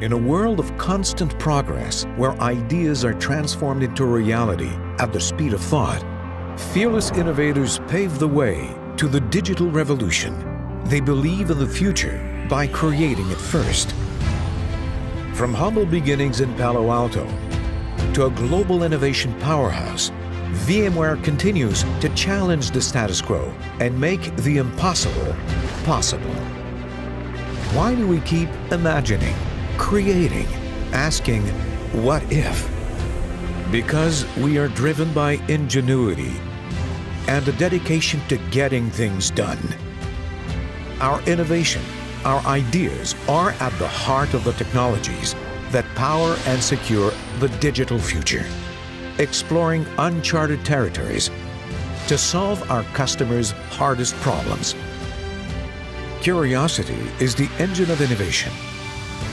In a world of constant progress, where ideas are transformed into reality at the speed of thought, fearless innovators pave the way to the digital revolution. They believe in the future by creating it first. From humble beginnings in Palo Alto to a global innovation powerhouse, VMware continues to challenge the status quo and make the impossible possible. Why do we keep imagining, creating, asking, what if? Because we are driven by ingenuity and a dedication to getting things done. Our innovation, our ideas are at the heart of the technologies that power and secure the digital future, exploring uncharted territories to solve our customers' hardest problems. Curiosity is the engine of innovation.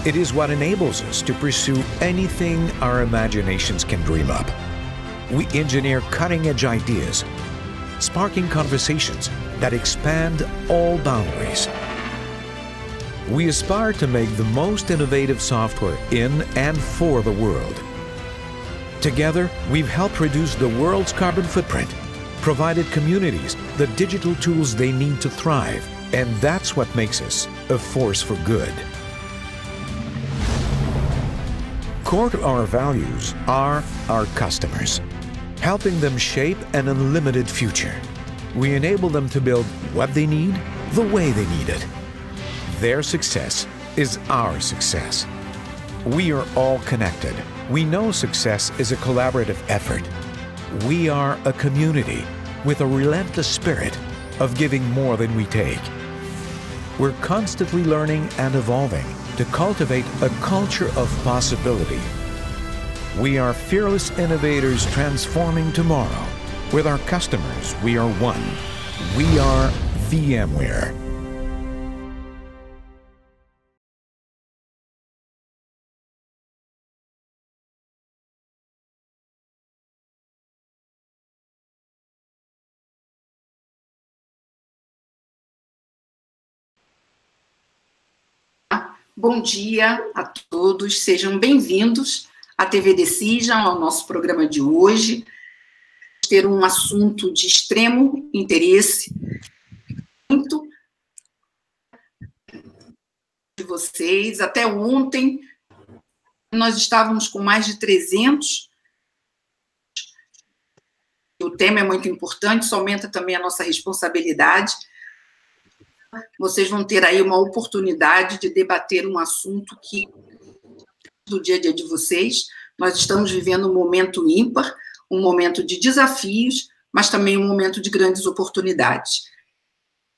It is what enables us to pursue anything our imaginations can dream up. We engineer cutting-edge ideas, sparking conversations that expand all boundaries. We aspire to make the most innovative software in and for the world. Together, we've helped reduce the world's carbon footprint, provided communities the digital tools they need to thrive, and that's what makes us a force for good. Core to our values are our customers, helping them shape an unlimited future. We enable them to build what they need, the way they need it. Their success is our success. We are all connected. We know success is a collaborative effort. We are a community with a relentless spirit of giving more than we take. We're constantly learning and evolving to cultivate a culture of possibility. We are fearless innovators transforming tomorrow. With our customers, we are one. We are VMware. Bom dia a todos, sejam bem-vindos à TV Decision, ao nosso programa de hoje. Vamos ter um assunto de extremo interesse, muito de vocês. Até ontem, nós estávamos com mais de 300. O tema é muito importante, isso aumenta também a nossa responsabilidade. Vocês vão ter aí uma oportunidade de debater um assunto que, do dia a dia de vocês, nós estamos vivendo um momento ímpar, um momento de desafios, mas também um momento de grandes oportunidades.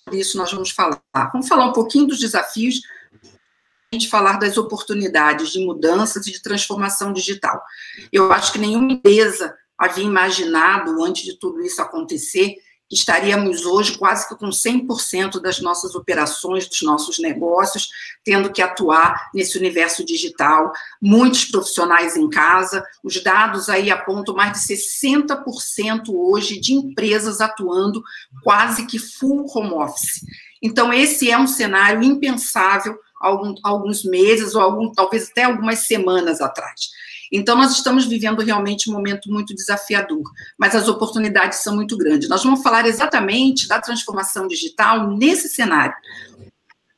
Por isso nós vamos falar. Vamos falar um pouquinho dos desafios, a gente falar das oportunidades de mudanças e de transformação digital. Eu acho que nenhuma empresa havia imaginado, antes de tudo isso acontecer, que estaríamos hoje quase que com 100% das nossas operações, dos nossos negócios, tendo que atuar nesse universo digital, muitos profissionais em casa, os dados aí apontam mais de 60% hoje de empresas atuando quase que full home office. Então, esse é um cenário impensável há alguns meses, ou talvez até algumas semanas atrás. Então, nós estamos vivendo realmente um momento muito desafiador, mas as oportunidades são muito grandes. Nós vamos falar exatamente da transformação digital nesse cenário.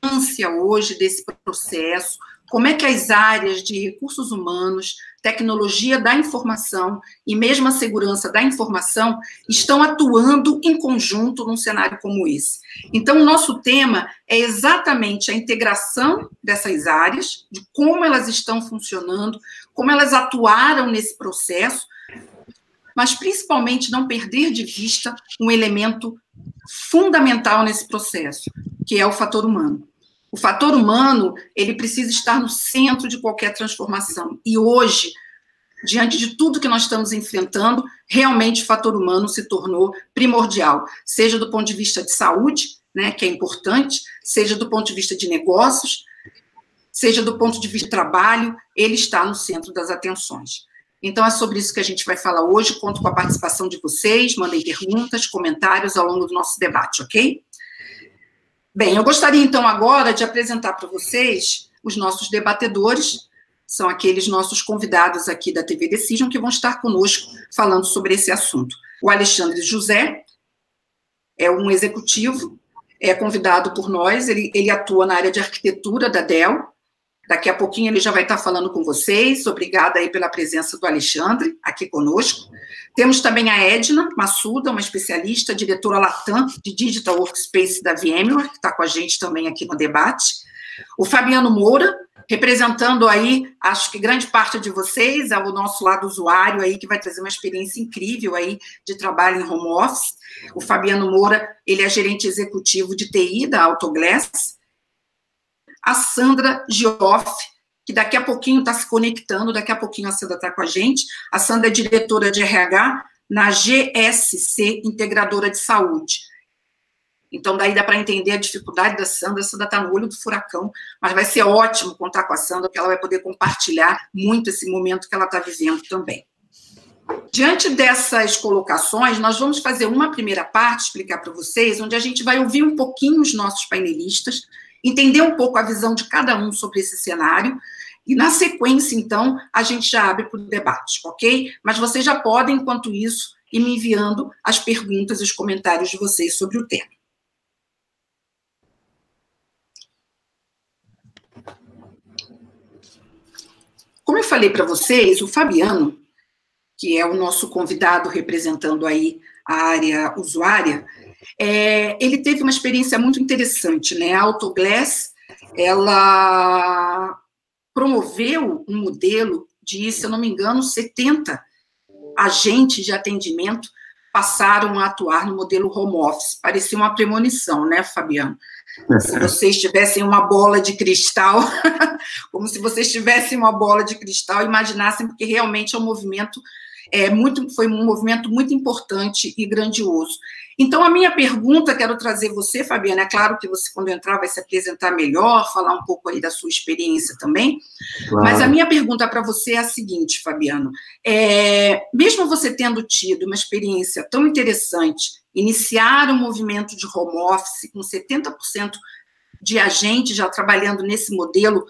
A importância hoje desse processo, como é que as áreas de recursos humanos, tecnologia da informação e mesmo a segurança da informação estão atuando em conjunto num cenário como esse. Então, o nosso tema é exatamente a integração dessas áreas, de como elas estão funcionando, como elas atuaram nesse processo, mas principalmente não perder de vista um elemento fundamental nesse processo, que é o fator humano. O fator humano, ele precisa estar no centro de qualquer transformação. E hoje, diante de tudo que nós estamos enfrentando, realmente o fator humano se tornou primordial, seja do ponto de vista de saúde, né, que é importante, seja do ponto de vista de negócios, seja do ponto de vista de trabalho, ele está no centro das atenções. Então, é sobre isso que a gente vai falar hoje, conto com a participação de vocês, mandem perguntas, comentários ao longo do nosso debate, ok? Bem, eu gostaria, então, agora de apresentar para vocês os nossos debatedores. são aqueles nossos convidados aqui da TV Decision que vão estar conosco falando sobre esse assunto. O Alexandre José é um executivo, é convidado por nós, ele atua na área de arquitetura da Dell. Daqui a pouquinho ele já vai estar falando com vocês. Obrigada aí pela presença do Alexandre aqui conosco. Temos também a Edna Massuda, uma especialista, diretora Latam de Digital Workspace da VMware, que está com a gente também aqui no debate. O Fabiano Moura, representando aí, acho que grande parte de vocês, é o nosso lado usuário aí, que vai trazer uma experiência incrível aí de trabalho em home office. O Fabiano Moura, ele é gerente executivo de TI da Autoglass. A Sandra Gioff, que daqui a pouquinho está se conectando, daqui a pouquinho a Sandra está com a gente. A Sandra é diretora de RH na GSC, Integradora de Saúde. Então, daí dá para entender a dificuldade da Sandra. A Sandra está no olho do furacão, mas vai ser ótimo contar com a Sandra, porque ela vai poder compartilhar muito esse momento que ela está vivendo também. Diante dessas colocações, nós vamos fazer uma primeira parte, explicar para vocês, onde a gente vai ouvir um pouquinho os nossos painelistas, entender um pouco a visão de cada um sobre esse cenário, e na sequência, então, a gente já abre para o debate, ok? Mas vocês já podem, enquanto isso, ir me enviando as perguntas e os comentários de vocês sobre o tema. Como eu falei para vocês, o Fabiano, que é o nosso convidado representando aí a área usuária, ele teve uma experiência muito interessante, né? A Autoglass, ela promoveu um modelo de, se eu não me engano, 70 agentes de atendimento passaram a atuar no modelo home office. Parecia uma premonição, né, Fabiano? Se vocês tivessem uma bola de cristal, como se vocês tivessem uma bola de cristal, imaginassem, porque realmente é um movimento, foi um movimento muito importante e grandioso. Então, a minha pergunta, quero trazer você, Fabiana, é claro que você, quando entrar, vai se apresentar melhor, falar um pouco aí da sua experiência também, claro. Mas a minha pergunta para você é a seguinte, Fabiano, mesmo você tendo tido uma experiência tão interessante, iniciar um movimento de home office com 70% de agentes já trabalhando nesse modelo,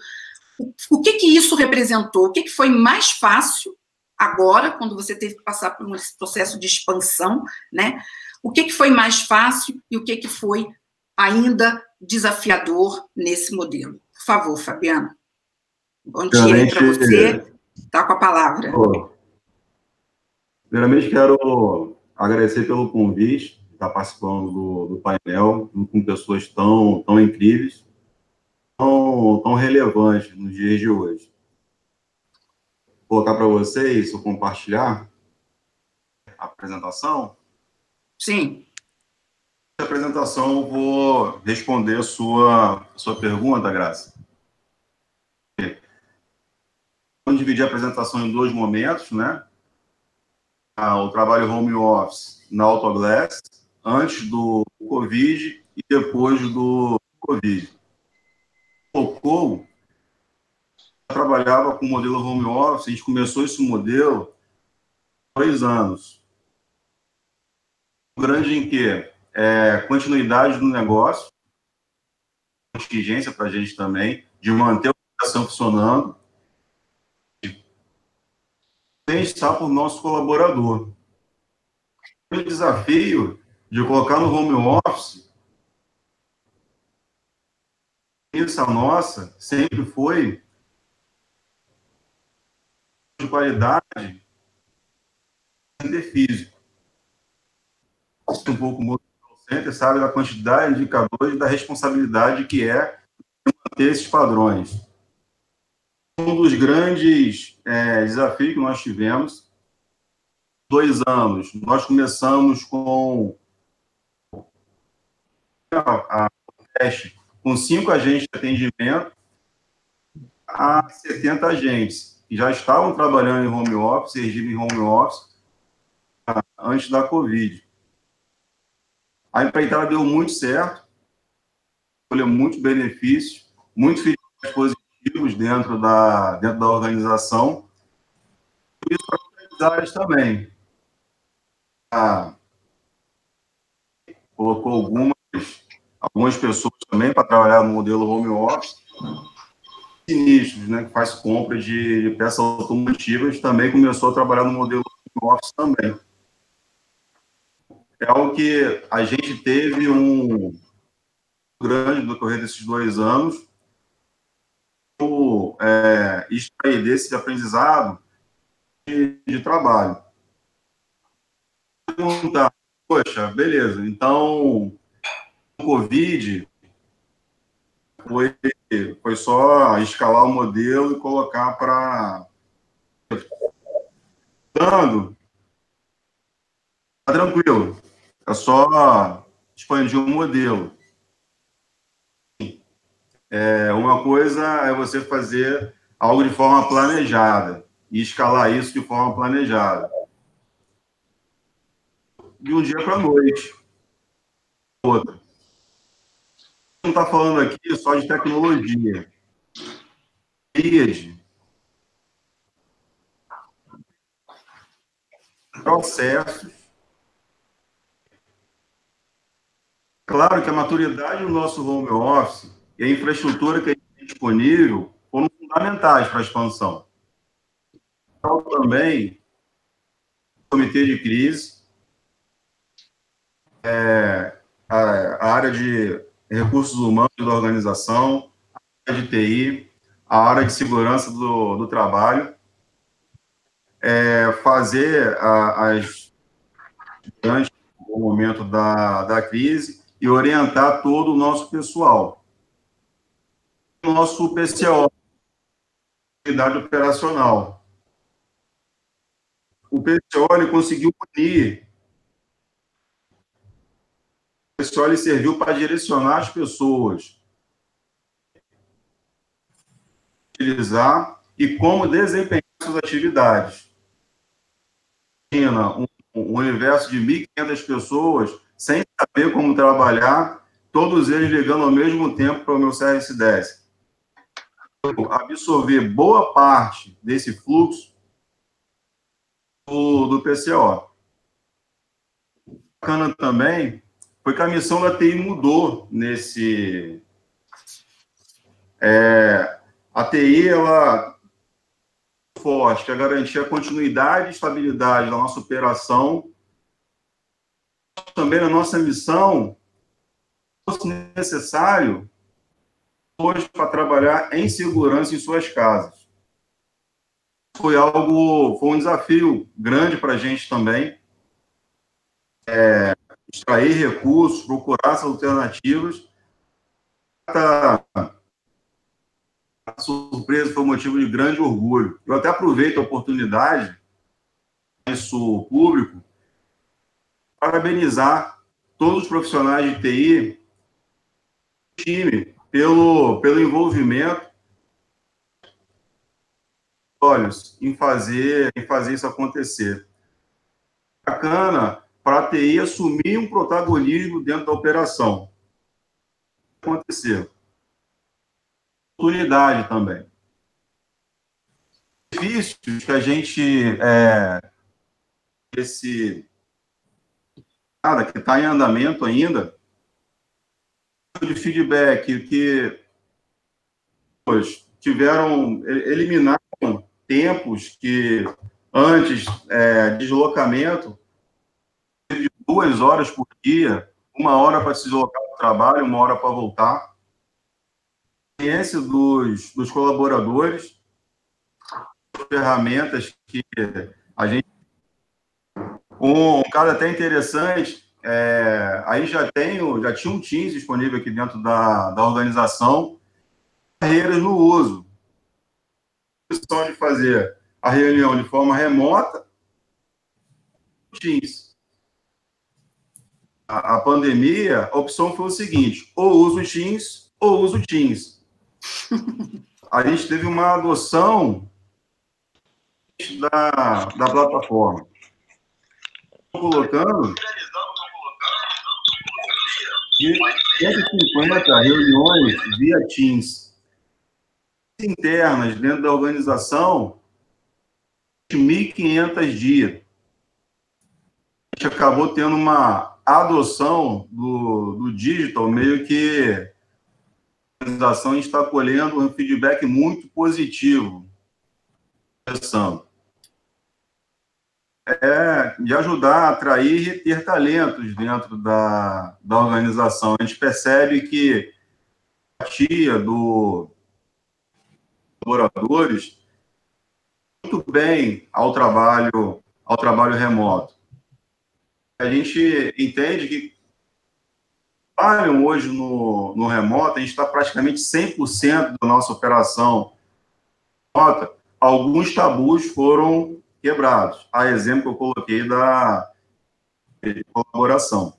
o que isso representou? O que foi mais fácil agora, quando você teve que passar por um processo de expansão, né? O que foi mais fácil e o que foi ainda desafiador nesse modelo? Por favor, Fabiano. Bom dia para você. Está com a palavra. Primeiramente, quero agradecer pelo convite, estar participando do painel, com pessoas tão incríveis, tão relevantes nos dias de hoje. Vou colocar para vocês, ou compartilhar a apresentação. Sim. Na apresentação, eu vou responder a sua pergunta, Graça. Vamos dividir a apresentação em dois momentos, né? O trabalho home office na Autoglass, antes do Covid e depois do Covid. Trabalhava com o modelo home office, a gente começou esse modelo há 2 anos. Grande em que? Continuidade do negócio, contingência para a gente também, de manter a operação funcionando, e estar para o nosso colaborador. O desafio de colocar no home office, essa nossa sempre foi de qualidade e físico. Um pouco muito, sabe, da quantidade de indicadores e da responsabilidade que é manter esses padrões. Um dos grandes desafios que nós tivemos, 2 anos, nós começamos com a teste com 5 agentes de atendimento a 70 agentes, que já estavam trabalhando em home office, regime em home office, antes da Covid. A empreitada deu muito certo, colheu muito benefício, muitos feedbacks positivos dentro da organização, e isso para outras áreas também. Colocou algumas pessoas também para trabalhar no modelo home office, sinistros, né, que faz compra de peças automotivas, também começou a trabalhar no modelo office também. É algo que a gente teve um grande no decorrer desses 2 anos, extrair desse aprendizado de trabalho. Perguntar, poxa, beleza, então o Covid foi só escalar o modelo e colocar para... Dando, tá tranquilo, é só expandir o modelo. Uma coisa é você fazer algo de forma planejada e escalar isso de forma planejada. De um dia para a noite. Outra. Não está falando aqui só de tecnologia. Rede. Processos. Claro que a maturidade do nosso home office e a infraestrutura que a gente tem disponível foram fundamentais para a expansão. Então, também, comitê de crise, a área de recursos humanos da organização, a área de TI, a área de segurança do trabalho, fazer as durante o momento da crise e orientar todo o nosso pessoal. O nosso PCO, unidade operacional. O PCO ele conseguiu unir. O PCO ele serviu para direcionar as pessoas, utilizar e como desempenhar suas atividades. Imagina um universo de 1.500 pessoas sem saber como trabalhar, todos eles ligando ao mesmo tempo para o meu CRS-10. Absorver boa parte desse fluxo do PCO. Bacana também foi que a missão da TI mudou nesse... a TI, ela forte, que é garantir a continuidade e estabilidade da nossa operação. Também a nossa missão, se necessário, hoje para trabalhar em segurança em suas casas. Foi um desafio grande para a gente também, extrair recursos, procurar essas alternativas. A surpresa foi motivo de grande orgulho. Eu até aproveito a oportunidade, isso público, parabenizar todos os profissionais de TI, time, pelo envolvimento, olhos, em fazer isso acontecer. Bacana para a TI assumir um protagonismo dentro da operação. Aconteceu. Oportunidade também. Benefícios que a gente que está em andamento ainda, de feedback que eliminaram tempos que antes deslocamento de 2 horas por dia, 1 hora para se deslocar para o trabalho, 1 hora para voltar. Experiência dos colaboradores, ferramentas que a gente... Um caso até interessante, aí já tinha um Teams disponível aqui dentro da organização, barreiras no uso. A opção de fazer a reunião de forma remota, Teams. A pandemia, a opção foi o seguinte, ou uso o Teams, ou uso o Teams. A gente teve uma adoção da plataforma. Colocando de 150 reuniões via Teams internas dentro da organização, 1.500 dias. A gente acabou tendo uma adoção do digital meio que organização, a gente está colhendo um feedback muito positivo. De ajudar a atrair e reter talentos dentro da organização. A gente percebe que a tia dos colaboradores muito bem ao trabalho remoto. A gente entende que trabalham hoje no remoto, a gente está praticamente 100% da nossa operação remota. Alguns tabus foram quebrados. A exemplo que eu coloquei da colaboração.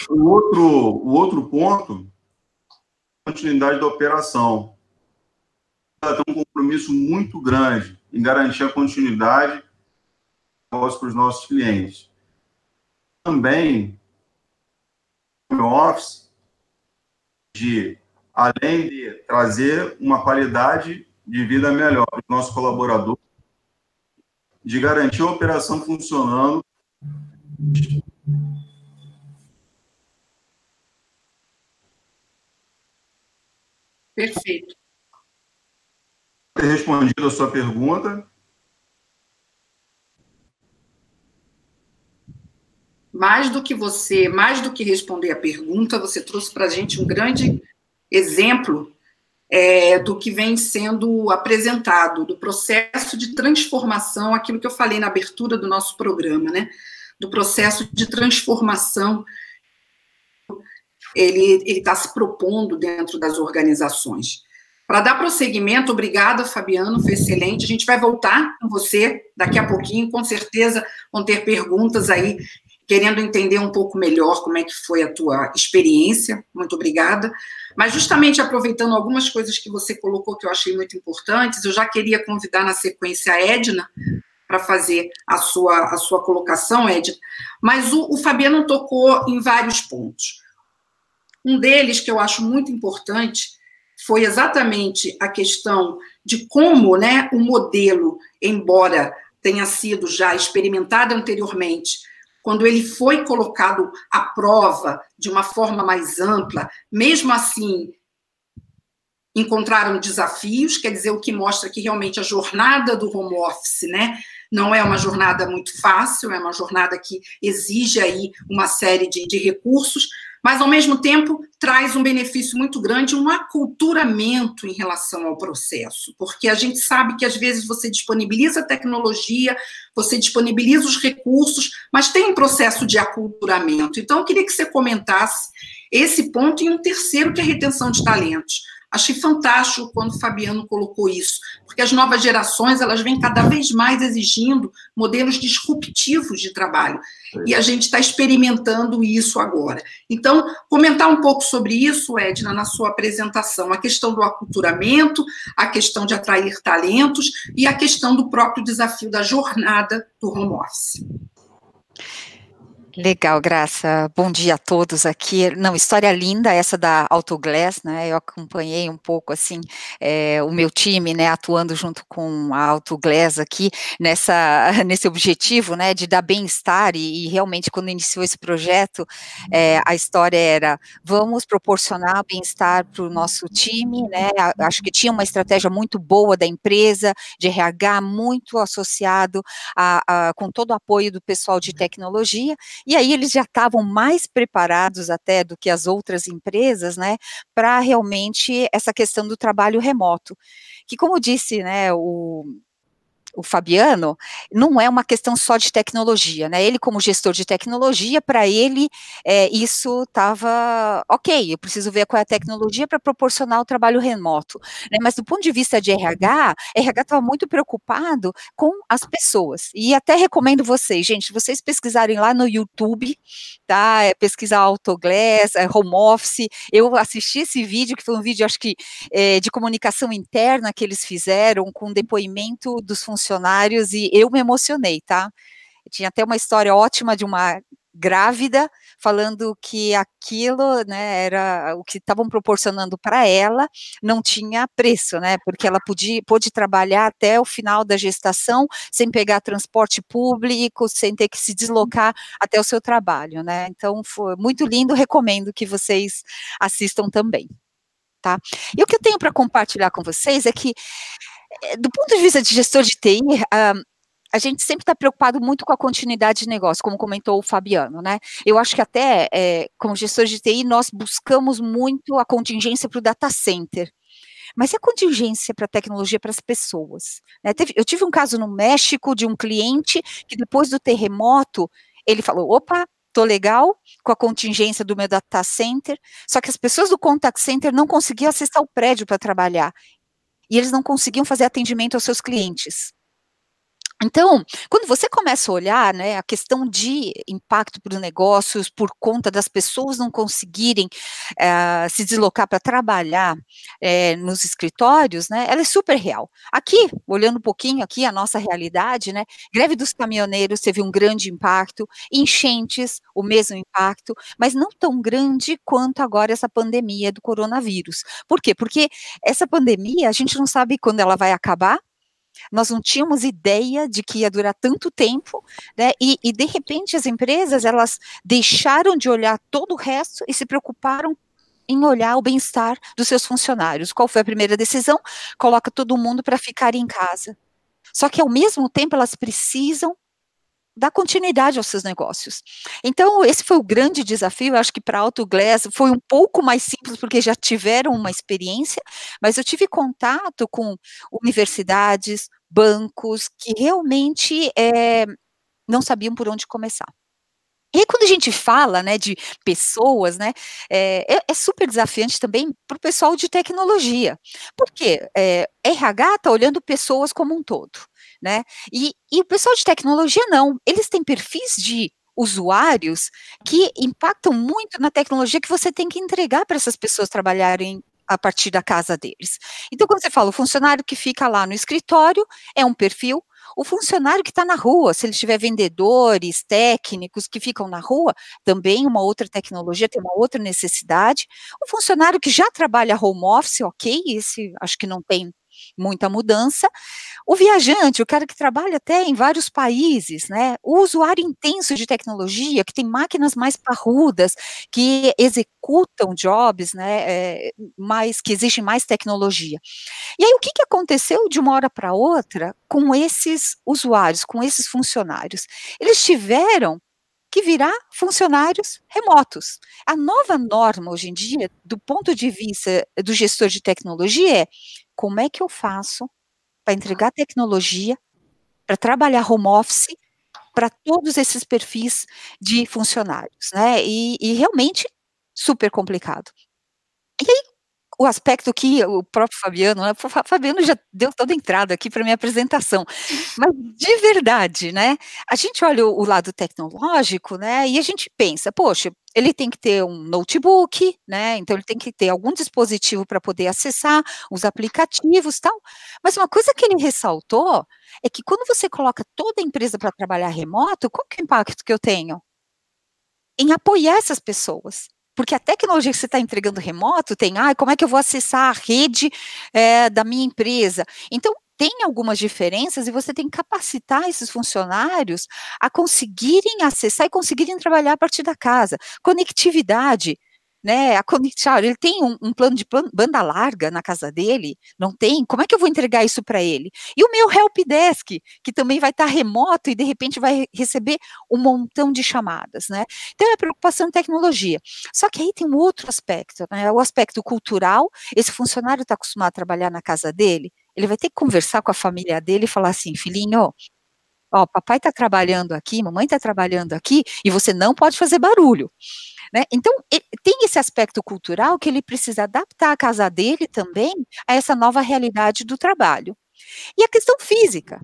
O outro ponto, a continuidade da operação. Tem um compromisso muito grande em garantir a continuidade para os nossos clientes. Também, o office, além de trazer uma qualidade de vida melhor para o nosso colaborador, de garantir a operação funcionando. Perfeito. Ter respondido a sua pergunta. Mais do que responder a pergunta, você trouxe para a gente um grande exemplo do que vem sendo apresentado, do processo de transformação, aquilo que eu falei na abertura do nosso programa, né? Do processo de transformação, ele está se propondo dentro das organizações. Para dar prosseguimento, obrigada, Fabiano, foi excelente. A gente vai voltar com você daqui a pouquinho, com certeza vão ter perguntas aí, querendo entender um pouco melhor como é que foi a tua experiência. Muito obrigada. Mas justamente aproveitando algumas coisas que você colocou que eu achei muito importantes, eu já queria convidar na sequência a Edna para fazer a sua colocação, Edna. Mas o Fabiano tocou em vários pontos. Um deles que eu acho muito importante foi exatamente a questão de como, né, o modelo, embora tenha sido já experimentado anteriormente, quando ele foi colocado à prova de uma forma mais ampla, mesmo assim, encontraram desafios, quer dizer, o que mostra que realmente a jornada do home office, né, não é uma jornada muito fácil, é uma jornada que exige aí uma série de recursos, mas, ao mesmo tempo, traz um benefício muito grande, um aculturamento em relação ao processo, porque a gente sabe que, às vezes, você disponibiliza a tecnologia, você disponibiliza os recursos, mas tem um processo de aculturamento. Então, eu queria que você comentasse esse ponto e um terceiro, que é a retenção de talentos. Achei fantástico quando o Fabiano colocou isso, porque as novas gerações, elas vêm cada vez mais exigindo modelos disruptivos de trabalho, e a gente está experimentando isso agora. Então, comentar um pouco sobre isso, Edna, na sua apresentação, a questão do aculturamento, a questão de atrair talentos e a questão do próprio desafio da jornada do home office. Legal, Graça. Bom dia a todos aqui. Não, história linda essa da Autoglass, né? Eu acompanhei um pouco, assim, o meu time, né, atuando junto com a Autoglass aqui, nesse objetivo, né, de dar bem-estar, e realmente, quando iniciou esse projeto, a história era, vamos proporcionar bem-estar para o nosso time, né? Acho que tinha uma estratégia muito boa da empresa, de RH, muito associado com todo o apoio do pessoal de tecnologia. E aí eles já estavam mais preparados até do que as outras empresas, né, para realmente essa questão do trabalho remoto, que, como disse, né, o Fabiano, não é uma questão só de tecnologia, né? Ele, como gestor de tecnologia, para ele, isso estava ok, eu preciso ver qual é a tecnologia para proporcionar o trabalho remoto, né? Mas do ponto de vista de RH estava muito preocupado com as pessoas, e até recomendo vocês, gente, vocês pesquisarem lá no YouTube, tá? Pesquisar Autoglass, home office, eu assisti esse vídeo, que foi um vídeo, acho que, de comunicação interna que eles fizeram, com depoimento dos funcionários, e eu me emocionei, tá? Tinha até uma história ótima de uma grávida falando que aquilo, né, era o que estavam proporcionando para ela, não tinha preço, né, porque ela pôde trabalhar até o final da gestação, sem pegar transporte público, sem ter que se deslocar até o seu trabalho, né? Então, foi muito lindo, recomendo que vocês assistam também. tá? E o que eu tenho para compartilhar com vocês é que, do ponto de vista de gestor de TI, a gente sempre está preocupado muito com a continuidade de negócio, como comentou o Fabiano, né? Eu acho que até, como gestor de TI, nós buscamos muito a contingência para o data center. Mas e a contingência para a tecnologia para as pessoas? Né? Eu tive um caso no México de um cliente que depois do terremoto, ele falou, opa, tô legal com a contingência do meu data center, só que as pessoas do contact center não conseguiam acessar o prédio para trabalhar, e eles não conseguiam fazer atendimento aos seus clientes. Então, quando você começa a olhar, né, a questão de impacto para os negócios, por conta das pessoas não conseguirem se deslocar para trabalhar nos escritórios, né, ela é super real. Aqui, olhando um pouquinho aqui a nossa realidade, né, greve dos caminhoneiros teve um grande impacto, enchentes, o mesmo impacto, mas não tão grande quanto agora essa pandemia do coronavírus. Por quê? Porque essa pandemia, a gente não sabe quando ela vai acabar. Nós não tínhamos ideia de que ia durar tanto tempo, né, e de repente as empresas, elas deixaram de olhar todo o resto e se preocuparam em olhar o bem-estar dos seus funcionários. Qual foi a primeira decisão? Coloca todo mundo para ficar em casa. Só que ao mesmo tempo elas precisam dar continuidade aos seus negócios. Então, esse foi o grande desafio. Eu acho que para a Autoglass foi um pouco mais simples, porque já tiveram uma experiência, mas eu tive contato com universidades, bancos, que realmente não sabiam por onde começar. E aí, quando a gente fala, né, de pessoas, né, é super desafiante também para o pessoal de tecnologia. Por quê? RH está olhando pessoas como um todo, né? E o pessoal de tecnologia não. Eles têm perfis de usuários que impactam muito na tecnologia que você tem que entregar para essas pessoas trabalharem a partir da casa deles. Então, quando você fala o funcionário que fica lá no escritório, é um perfil. O funcionário que está na rua, se ele tiver vendedores, técnicos que ficam na rua, também uma outra tecnologia, tem uma outra necessidade. O funcionário que já trabalha home office, ok, esse acho que não tem muita mudança. O viajante, o cara que trabalha até em vários países, né? O usuário intenso de tecnologia, que tem máquinas mais parrudas, que executam jobs, né? Que exigem mais tecnologia. E aí, o que aconteceu de uma hora para outra com esses usuários, com esses funcionários? Eles tiveram que virar funcionários remotos. A nova norma hoje em dia, do ponto de vista do gestor de tecnologia, é como é que eu faço para entregar tecnologia, para trabalhar home office, para todos esses perfis de funcionários, né? E realmente super complicado. E aí, o aspecto que o próprio Fabiano, né, o Fabiano já deu toda a entrada aqui para a minha apresentação, mas de verdade, né, a gente olha o lado tecnológico, né, e a gente pensa, poxa, ele tem que ter um notebook, né, então ele tem que ter algum dispositivo para poder acessar os aplicativos e tal, mas uma coisa que ele ressaltou é que quando você coloca toda a empresa para trabalhar remoto, qual que é o impacto que eu tenho? Em apoiar essas pessoas. Porque a tecnologia que você está entregando remoto tem, como é que eu vou acessar a rede da minha empresa? Então, tem algumas diferenças e você tem que capacitar esses funcionários a conseguirem acessar e conseguirem trabalhar a partir da casa. Conectividade, né? Ele tem um plano de banda larga na casa dele? Não tem? Como é que eu vou entregar isso para ele? E o meu helpdesk, que também vai estar remoto e de repente vai receber um montão de chamadas, né? Então é preocupação em tecnologia. Só que aí tem um outro aspecto, né? O aspecto cultural. Esse funcionário está acostumado a trabalhar na casa dele, ele vai ter que conversar com a família dele e falar assim, filhinho, ó, papai está trabalhando aqui, mamãe está trabalhando aqui, e você não pode fazer barulho. Né? Então, tem esse aspecto cultural que ele precisa adaptar a casa dele também a essa nova realidade do trabalho. E a questão física,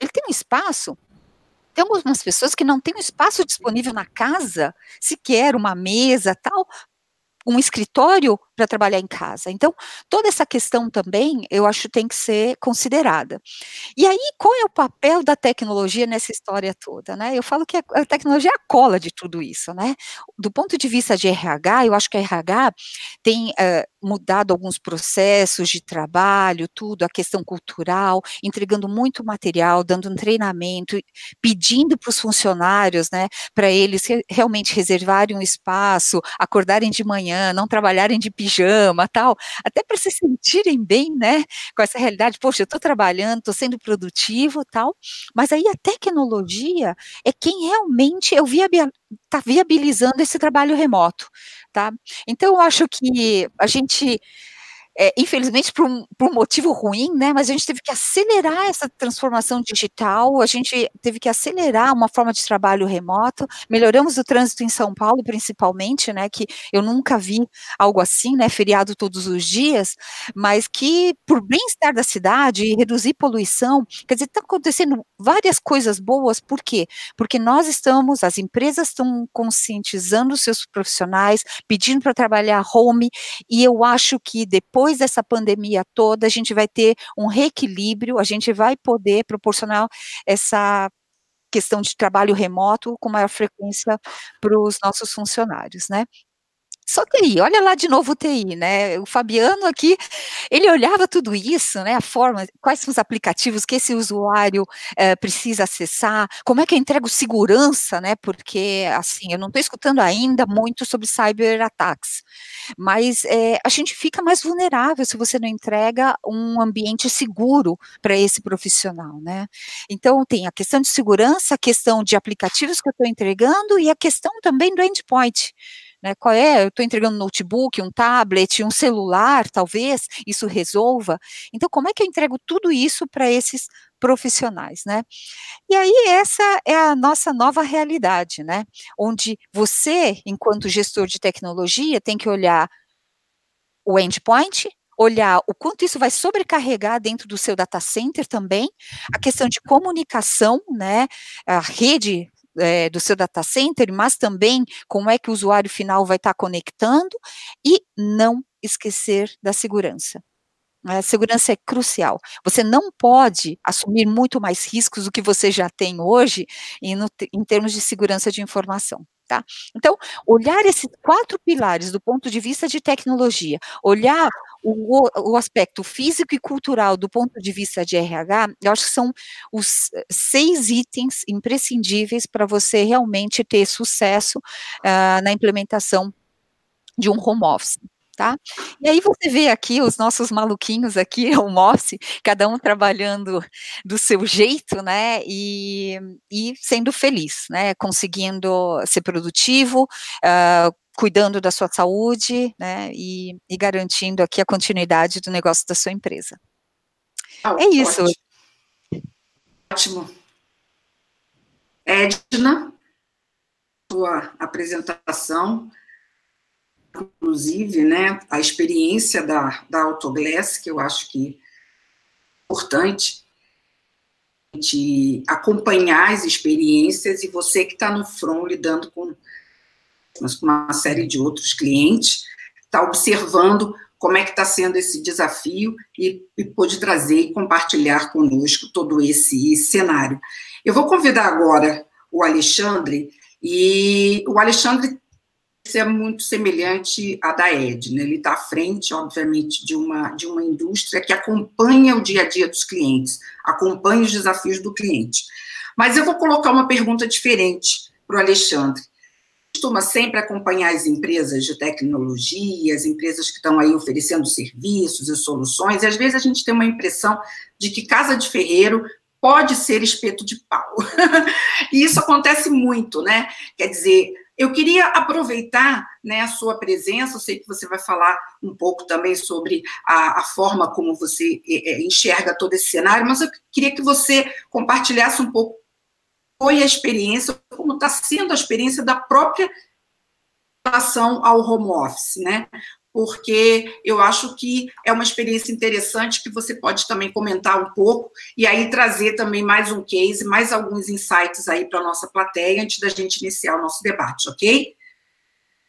ele tem um espaço, tem algumas pessoas que não têm um espaço disponível na casa, sequer uma mesa, tal, um escritório para trabalhar em casa. Então, toda essa questão também, eu acho, tem que ser considerada. E aí, qual é o papel da tecnologia nessa história toda, né? Eu falo que a tecnologia é a cola de tudo isso, né? Do ponto de vista de RH, eu acho que a RH tem mudado alguns processos de trabalho, tudo, a questão cultural, entregando muito material, dando um treinamento, pedindo para os funcionários, né, para eles realmente reservarem um espaço, acordarem de manhã, não trabalharem de pijama, pijama, tal, até para se sentirem bem, né, com essa realidade, poxa, eu estou trabalhando, estou sendo produtivo, tal, mas aí a tecnologia é quem realmente está viabilizando esse trabalho remoto, tá? Então eu acho que a gente infelizmente por um motivo ruim, né, mas a gente teve que acelerar essa transformação digital, a gente teve que acelerar uma forma de trabalho remoto, melhoramos o trânsito em São Paulo, principalmente, né, que eu nunca vi algo assim, né, feriado todos os dias, mas que por bem-estar da cidade e reduzir poluição, quer dizer, está acontecendo várias coisas boas, por quê? Porque as empresas estão conscientizando os seus profissionais, pedindo para trabalhar home, e eu acho que depois dessa pandemia toda, a gente vai ter um reequilíbrio, a gente vai poder proporcionar essa questão de trabalho remoto com maior frequência para os nossos funcionários, né. Só TI, olha lá de novo o TI, né, o Fabiano aqui, ele olhava tudo isso, né, a forma, quais são os aplicativos que esse usuário, precisa acessar, como é que eu entrego segurança, né, porque, assim, eu não estou escutando ainda muito sobre cyberataques, mas, a gente fica mais vulnerável se você não entrega um ambiente seguro para esse profissional, né. Então tem a questão de segurança, a questão de aplicativos que eu estou entregando e a questão também do endpoint, né, eu estou entregando um notebook, um tablet, um celular, talvez, isso resolva. Então, como é que eu entrego tudo isso para esses profissionais, né? E aí, essa é a nossa nova realidade, né? Onde você, enquanto gestor de tecnologia, tem que olhar o endpoint, olhar o quanto isso vai sobrecarregar dentro do seu data center também, a questão de comunicação, né, a rede do seu data center, mas também como é que o usuário final vai estar conectando, e não esquecer da segurança. A segurança é crucial. Você não pode assumir muito mais riscos do que você já tem hoje em termos de segurança de informação, tá. Então, olhar esses 4 pilares do ponto de vista de tecnologia, olhar o aspecto físico e cultural do ponto de vista de RH, eu acho que são os 6 itens imprescindíveis para você realmente ter sucesso, na implementação de um home office, tá. E aí você vê aqui os nossos maluquinhos aqui, home office, cada um trabalhando do seu jeito, né, e sendo feliz, né, conseguindo ser produtivo, cuidando da sua saúde, né, e garantindo aqui a continuidade do negócio da sua empresa. É isso. Ótimo. Edna, sua apresentação, inclusive, né, a experiência da Autoglass, que eu acho que é importante de acompanhar as experiências, e você que está no front lidando com uma série de outros clientes, está observando como é que está sendo esse desafio e pôde trazer e compartilhar conosco todo esse cenário. Eu vou convidar agora o Alexandre, e o Alexandre é muito semelhante à da Edna, ele está à frente, obviamente, de uma indústria que acompanha o dia a dia dos clientes, acompanha os desafios do cliente. Mas eu vou colocar uma pergunta diferente para o Alexandre. Costuma sempre acompanhar as empresas de tecnologia, as empresas que estão aí oferecendo serviços e soluções, e às vezes a gente tem uma impressão de que casa de ferreiro pode ser espeto de pau. E isso acontece muito, né? Quer dizer, eu queria aproveitar, né, a sua presença, eu sei que você vai falar um pouco também sobre a forma como você enxerga todo esse cenário, mas eu queria que você compartilhasse um pouco foi a experiência, como está sendo a experiência da própria relação ao home office, né? Porque eu acho que é uma experiência interessante que você pode também comentar um pouco e aí trazer também mais um case, mais alguns insights aí para a nossa plateia antes da gente iniciar o nosso debate, ok?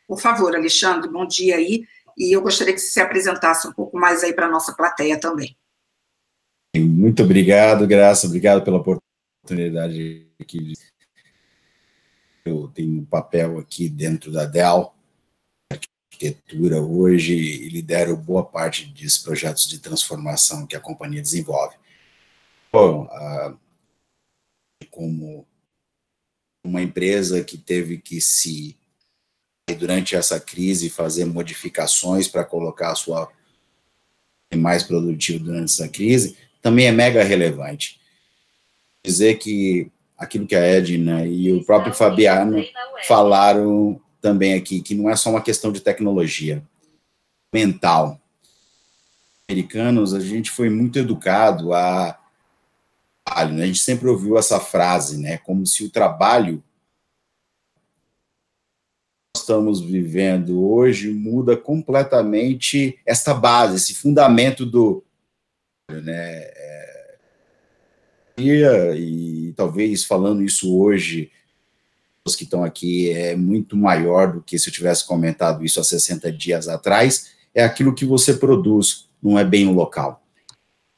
Por favor, Alexandre, bom dia aí, e eu gostaria que você se apresentasse um pouco mais aí para a nossa plateia também. Muito obrigado, Graça, obrigado pela oportunidade aqui. Eu tenho um papel aqui dentro da Dell, arquitetura hoje, e lidero boa parte dos projetos de transformação que a companhia desenvolve. Bom, como uma empresa que teve que se durante essa crise, fazer modificações para colocar a sua mais produtivo durante essa crise, também é mega relevante. Dizer que aquilo que a Edna e o próprio Fabiano falaram também aqui, que não é só uma questão de tecnologia mental. Americanos, a gente foi muito educado a gente sempre ouviu essa frase, né, como se o trabalho que estamos vivendo hoje muda completamente esta base, esse fundamento do, né, e talvez falando isso hoje, os que estão aqui é muito maior do que se eu tivesse comentado isso há 60 dias atrás, é aquilo que você produz, não é bem o local.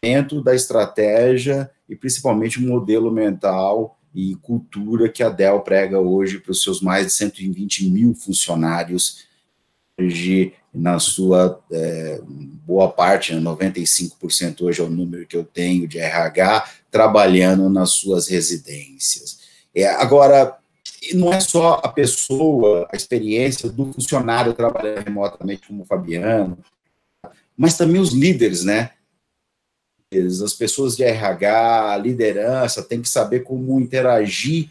Dentro da estratégia e principalmente o modelo mental e cultura que a Dell prega hoje para os seus mais de 120 mil funcionários, hoje na sua boa parte, 95% hoje é o número que eu tenho de RH, trabalhando nas suas residências. Agora, não é só a pessoa, a experiência do funcionário trabalhando remotamente como o Fabiano, mas também os líderes, né? As pessoas de RH, a liderança, tem que saber como interagir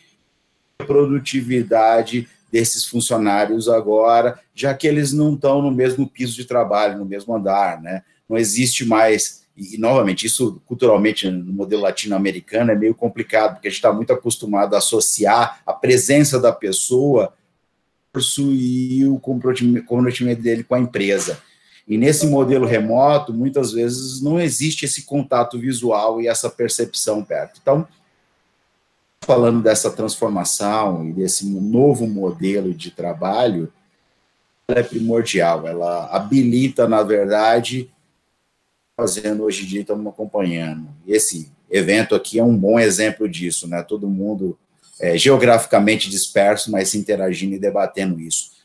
com a produtividade desses funcionários agora, já que eles não estão no mesmo piso de trabalho, no mesmo andar, né? Não existe mais, e novamente, isso culturalmente no modelo latino-americano é meio complicado, porque a gente está muito acostumado a associar a presença da pessoa e o comprometimento dele com a empresa. E nesse modelo remoto, muitas vezes não existe esse contato visual e essa percepção perto. Então, falando dessa transformação e desse novo modelo de trabalho, ela é primordial, ela habilita, na verdade, fazendo hoje em dia, estamos acompanhando. Esse evento aqui é um bom exemplo disso, né? Todo mundo geograficamente disperso, mas se interagindo e debatendo isso.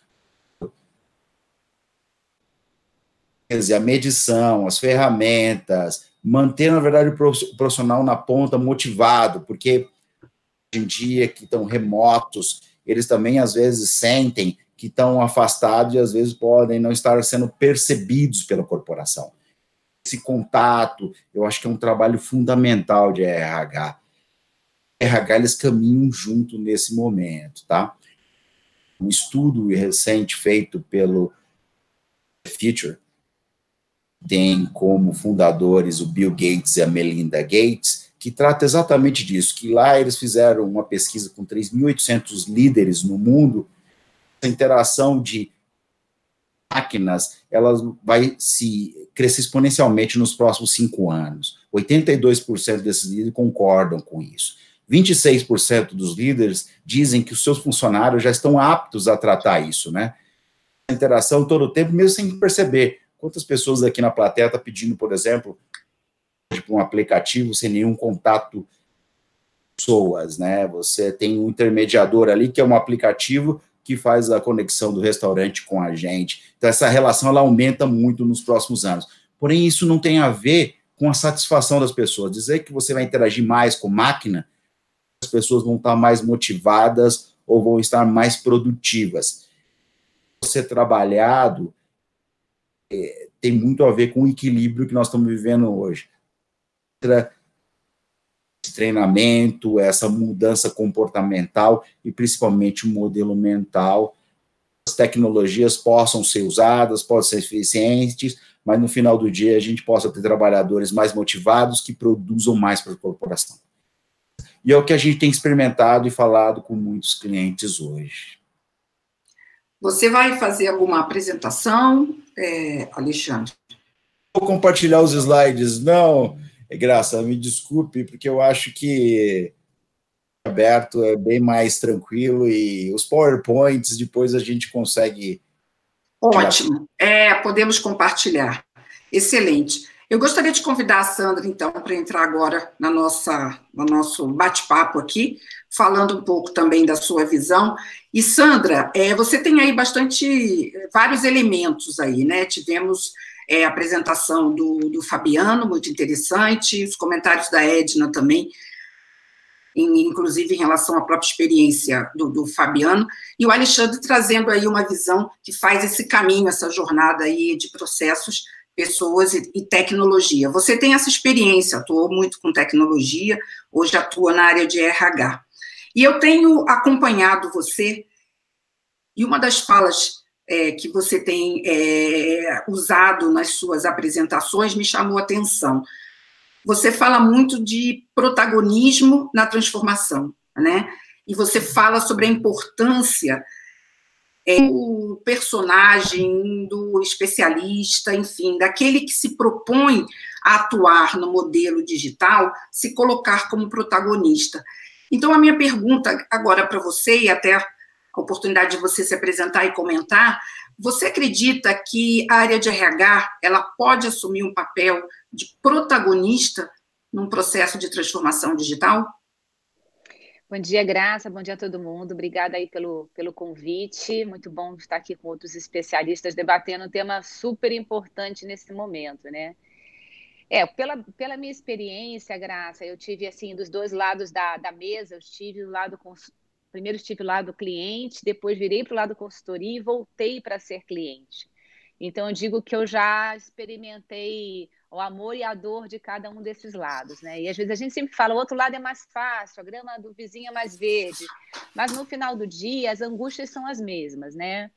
A medição, as ferramentas, manter, na verdade, o profissional na ponta motivado, porque hoje em dia que estão remotos, eles também, às vezes, sentem que estão afastados e, às vezes, podem não estar sendo percebidos pela corporação. Esse contato, eu acho que é um trabalho fundamental de RH. RH, eles caminham junto nesse momento, tá? Um estudo recente feito pelo Future, tem como fundadores o Bill Gates e a Melinda Gates, que trata exatamente disso, que lá eles fizeram uma pesquisa com 3.800 líderes no mundo, essa interação de máquinas, ela vai se crescer exponencialmente nos próximos 5 anos. 82% desses líderes concordam com isso. 26% dos líderes dizem que os seus funcionários já estão aptos a tratar isso, né? A interação todo o tempo, mesmo sem perceber. Quantas pessoas aqui na plateia estão pedindo, por exemplo, um aplicativo sem nenhum contato com pessoas, né? Você tem um intermediador ali, que é um aplicativo que faz a conexão do restaurante com a gente. Então, essa relação, ela aumenta muito nos próximos anos. Porém, isso não tem a ver com a satisfação das pessoas. Dizer que você vai interagir mais com máquina, as pessoas vão estar mais motivadas ou vão estar mais produtivas. Ser trabalhado tem muito a ver com o equilíbrio que nós estamos vivendo hoje. Esse treinamento, essa mudança comportamental e principalmente o modelo mental, as tecnologias possam ser usadas, possam ser eficientes, mas no final do dia a gente possa ter trabalhadores mais motivados que produzam mais para a corporação. E é o que a gente tem experimentado e falado com muitos clientes hoje. Você vai fazer alguma apresentação, Alexandre? Vou compartilhar os slides. Não, Graça, me desculpe, porque eu acho que aberto é bem mais tranquilo e os PowerPoints depois a gente consegue... Ótimo, podemos compartilhar. Excelente. Eu gostaria de convidar a Sandra, então, para entrar agora no nosso bate-papo aqui, falando um pouco também da sua visão. E, Sandra, você tem aí vários elementos aí, né? Tivemos a apresentação do Fabiano, muito interessante, os comentários da Edna também, inclusive em relação à própria experiência do Fabiano, e o Alexandre trazendo aí uma visão que faz esse caminho, essa jornada aí de processos, pessoas e tecnologia. Você tem essa experiência, atuou muito com tecnologia, hoje atua na área de RH. E eu tenho acompanhado você, e uma das falas que você tem usado nas suas apresentações me chamou a atenção. Você fala muito de protagonismo na transformação, né? E você fala sobre a importância do personagem, do especialista, enfim, daquele que se propõe a atuar no modelo digital, se colocar como protagonista. Então, a minha pergunta agora para você, e até a oportunidade de você se apresentar e comentar, você acredita que a área de RH ela pode assumir um papel de protagonista num processo de transformação digital? Bom dia, Graça, bom dia a todo mundo. Obrigada aí pelo convite. Muito bom estar aqui com outros especialistas debatendo um tema super importante nesse momento, né? Pela minha experiência, Graça, eu tive, assim, dos dois lados da mesa, primeiro estive do lado cliente, depois virei para o lado consultoria e voltei para ser cliente. Então, eu digo que eu já experimentei o amor e a dor de cada um desses lados, né? E às vezes a gente sempre fala, o outro lado é mais fácil, a grama do vizinho é mais verde, mas no final do dia as angústias são as mesmas, né?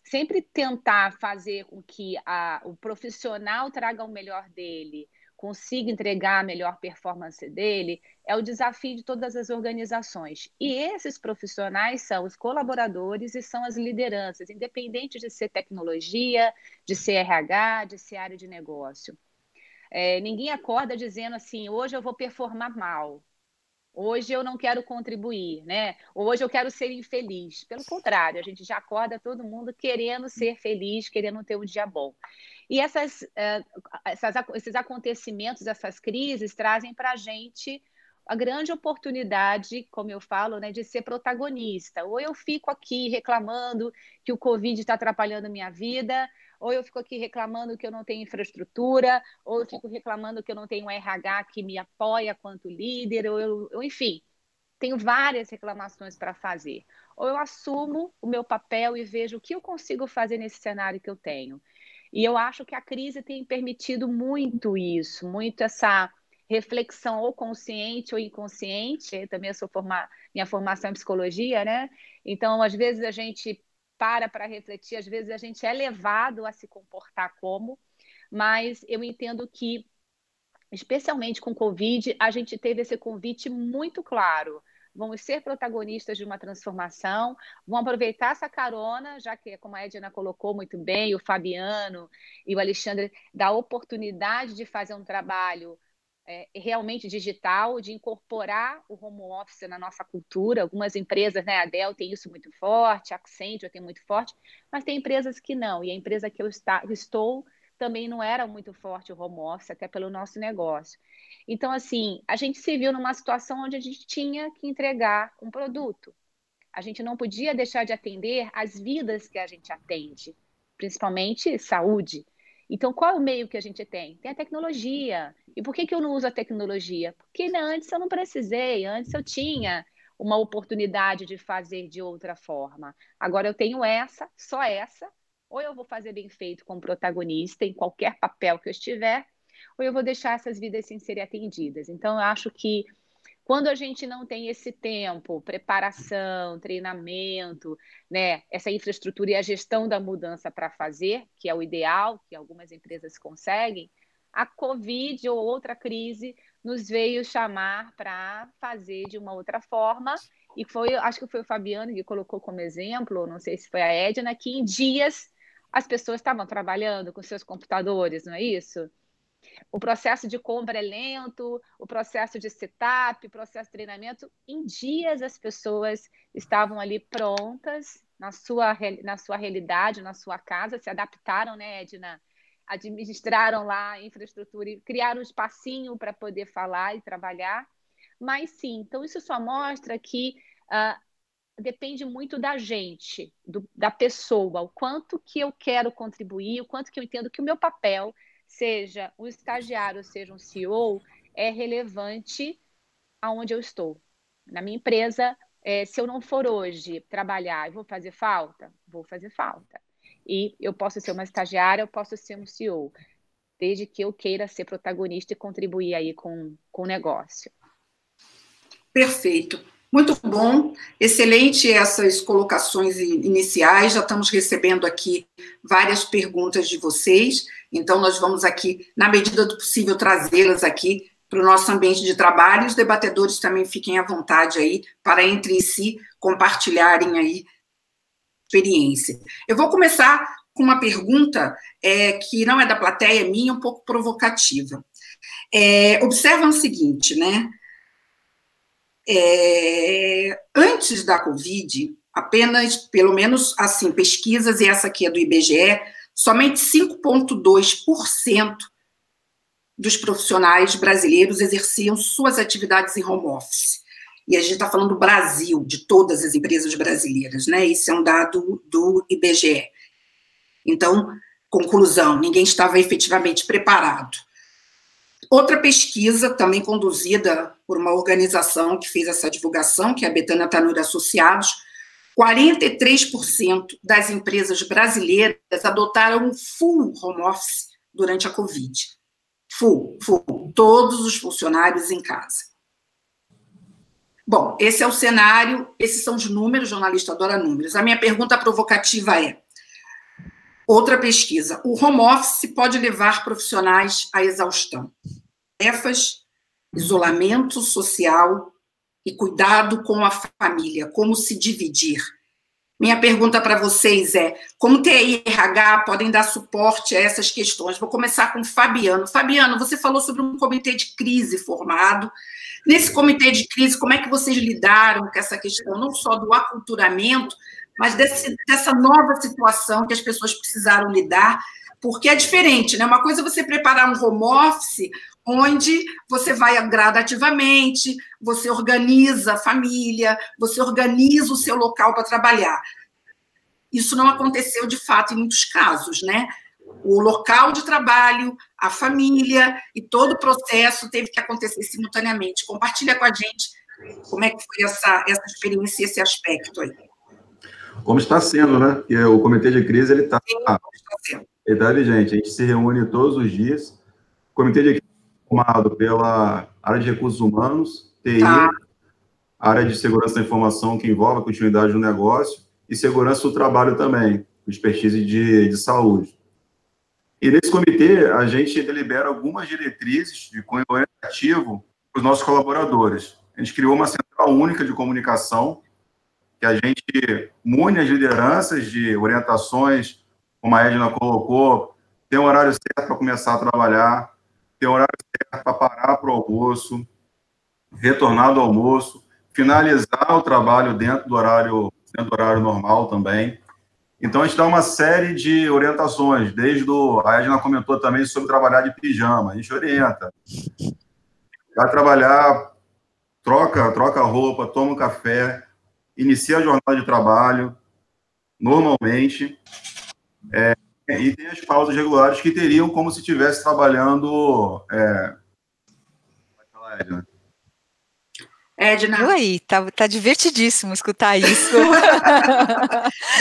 Sempre tentar fazer com que o profissional traga o melhor dele, consiga entregar a melhor performance dele, é o desafio de todas as organizações. E esses profissionais são os colaboradores e são as lideranças, independente de ser tecnologia, de ser RH, de ser área de negócio. Ninguém acorda dizendo assim, hoje eu vou performar mal, hoje eu não quero contribuir, né? Hoje eu quero ser infeliz. Pelo contrário, a gente já acorda todo mundo querendo ser feliz, querendo ter um dia bom. E esses acontecimentos, essas crises, trazem para a gente a grande oportunidade, como eu falo, né, de ser protagonista. Ou eu fico aqui reclamando que o Covid está atrapalhando a minha vida, ou eu fico aqui reclamando que eu não tenho infraestrutura, ou eu fico reclamando que eu não tenho um RH que me apoia quanto líder, ou enfim, tenho várias reclamações para fazer. Ou eu assumo o meu papel e vejo o que eu consigo fazer nesse cenário que eu tenho. E eu acho que a crise tem permitido muito isso, muito essa reflexão ou consciente ou inconsciente. Também minha formação em psicologia, né? Então, às vezes a gente para refletir, às vezes a gente é levado a se comportar como, mas eu entendo que, especialmente com o Covid, a gente teve esse convite muito claro. Vamos ser protagonistas de uma transformação, vamos aproveitar essa carona, já que, como a Edna colocou muito bem, o Fabiano e o Alexandre, da oportunidade de fazer um trabalho realmente digital, de incorporar o home office na nossa cultura. Algumas empresas, né, a Dell tem isso muito forte, a Accenture tem muito forte, mas tem empresas que não, e a empresa que eu estou também não era muito forte o home office, até pelo nosso negócio. Então, assim, a gente se viu numa situação onde a gente tinha que entregar um produto. A gente não podia deixar de atender as vidas que a gente atende, principalmente saúde. Então, qual é o meio que a gente tem? Tem a tecnologia. E por que eu não uso a tecnologia? Porque antes eu não precisei, antes eu tinha uma oportunidade de fazer de outra forma. Agora eu tenho só essa, ou eu vou fazer bem feito como protagonista em qualquer papel que eu estiver, ou eu vou deixar essas vidas sem serem atendidas. Então, eu acho que quando a gente não tem esse tempo, preparação, treinamento, né, essa infraestrutura e a gestão da mudança para fazer, que é o ideal, que algumas empresas conseguem, a Covid ou outra crise nos veio chamar para fazer de uma outra forma. E acho que foi o Fabiano que colocou como exemplo, não sei se foi a Edna, que em dias as pessoas estavam trabalhando com seus computadores, não é isso? O processo de compra é lento, o processo de setup, o processo de treinamento. Em dias as pessoas estavam ali prontas na sua realidade, na sua casa, se adaptaram, né, Edna? Administraram lá a infraestrutura e criaram um espacinho para poder falar e trabalhar. Mas sim, então isso só mostra que depende muito da gente, da pessoa, o quanto que eu quero contribuir, o quanto que eu entendo que o meu papel, seja um estagiário, seja um CEO, é relevante aonde eu estou. Na minha empresa, se eu não for hoje trabalhar, eu vou fazer falta? Vou fazer falta. E eu posso ser uma estagiária, eu posso ser um CEO, desde que eu queira ser protagonista e contribuir aí com o negócio. Perfeito. Muito bom, excelente essas colocações iniciais, já estamos recebendo aqui várias perguntas de vocês, então nós vamos aqui, na medida do possível, trazê-las aqui para o nosso ambiente de trabalho, os debatedores também fiquem à vontade aí, para entre si compartilharem aí experiência. Eu vou começar com uma pergunta que não é da plateia, é minha, um pouco provocativa. Observam o seguinte, né? Antes da Covid, apenas, pelo menos assim, pesquisas, e essa aqui é do IBGE, somente 5,2% dos profissionais brasileiros exerciam suas atividades em home office. E a gente está falando do Brasil, de todas as empresas brasileiras, né? Isso é um dado do IBGE. Então, conclusão, ninguém estava efetivamente preparado. Outra pesquisa, também conduzida por uma organização que fez essa divulgação, que é a Betânia Tanuri Associados, 43% das empresas brasileiras adotaram um full home office durante a Covid. Full, todos os funcionários em casa. Bom, esse é o cenário, esses são os números, o jornalista adora números. A minha pergunta provocativa é, outra pesquisa, o home office pode levar profissionais à exaustão. Tarefas, isolamento social e cuidado com a família, como se dividir. Minha pergunta para vocês é, como TI e RH podem dar suporte a essas questões? Vou começar com o Fabiano. Fabiano, você falou sobre um comitê de crise formado. Nesse comitê de crise, como é que vocês lidaram com essa questão, não só do aculturamento, mas dessa nova situação que as pessoas precisaram lidar, porque é diferente, né? Uma coisa é você preparar um home office, onde você vai gradativamente, você organiza a família, você organiza o seu local para trabalhar. Isso não aconteceu, de fato, em muitos casos, né? O local de trabalho, a família e todo o processo teve que acontecer simultaneamente. Compartilha com a gente como é que foi essa experiência e esse aspecto aí. Como está sendo, né? Porque o comitê de crise, ele está vigente. A gente se reúne todos os dias. O comitê de crise é formado pela área de recursos humanos, TI, área de segurança da informação, que envolve a continuidade do negócio, e segurança do trabalho também, expertise de saúde. E nesse comitê, a gente delibera algumas diretrizes de cunho orientativo para os nossos colaboradores. A gente criou uma central única de comunicação, que a gente mune as lideranças de orientações, como a Edna colocou, tem um horário certo para começar a trabalhar, tem um horário certo para parar para o almoço, retornar do almoço, finalizar o trabalho dentro do horário normal também. Então, a gente dá uma série de orientações, a Edna comentou também sobre trabalhar de pijama, a gente orienta. Vai trabalhar, troca a roupa, toma um café, inicia a jornada de trabalho, normalmente, e tem as pausas regulares que teriam como se estivesse trabalhando... Vai falar, Edna. Edna. Oi, tá divertidíssimo escutar isso.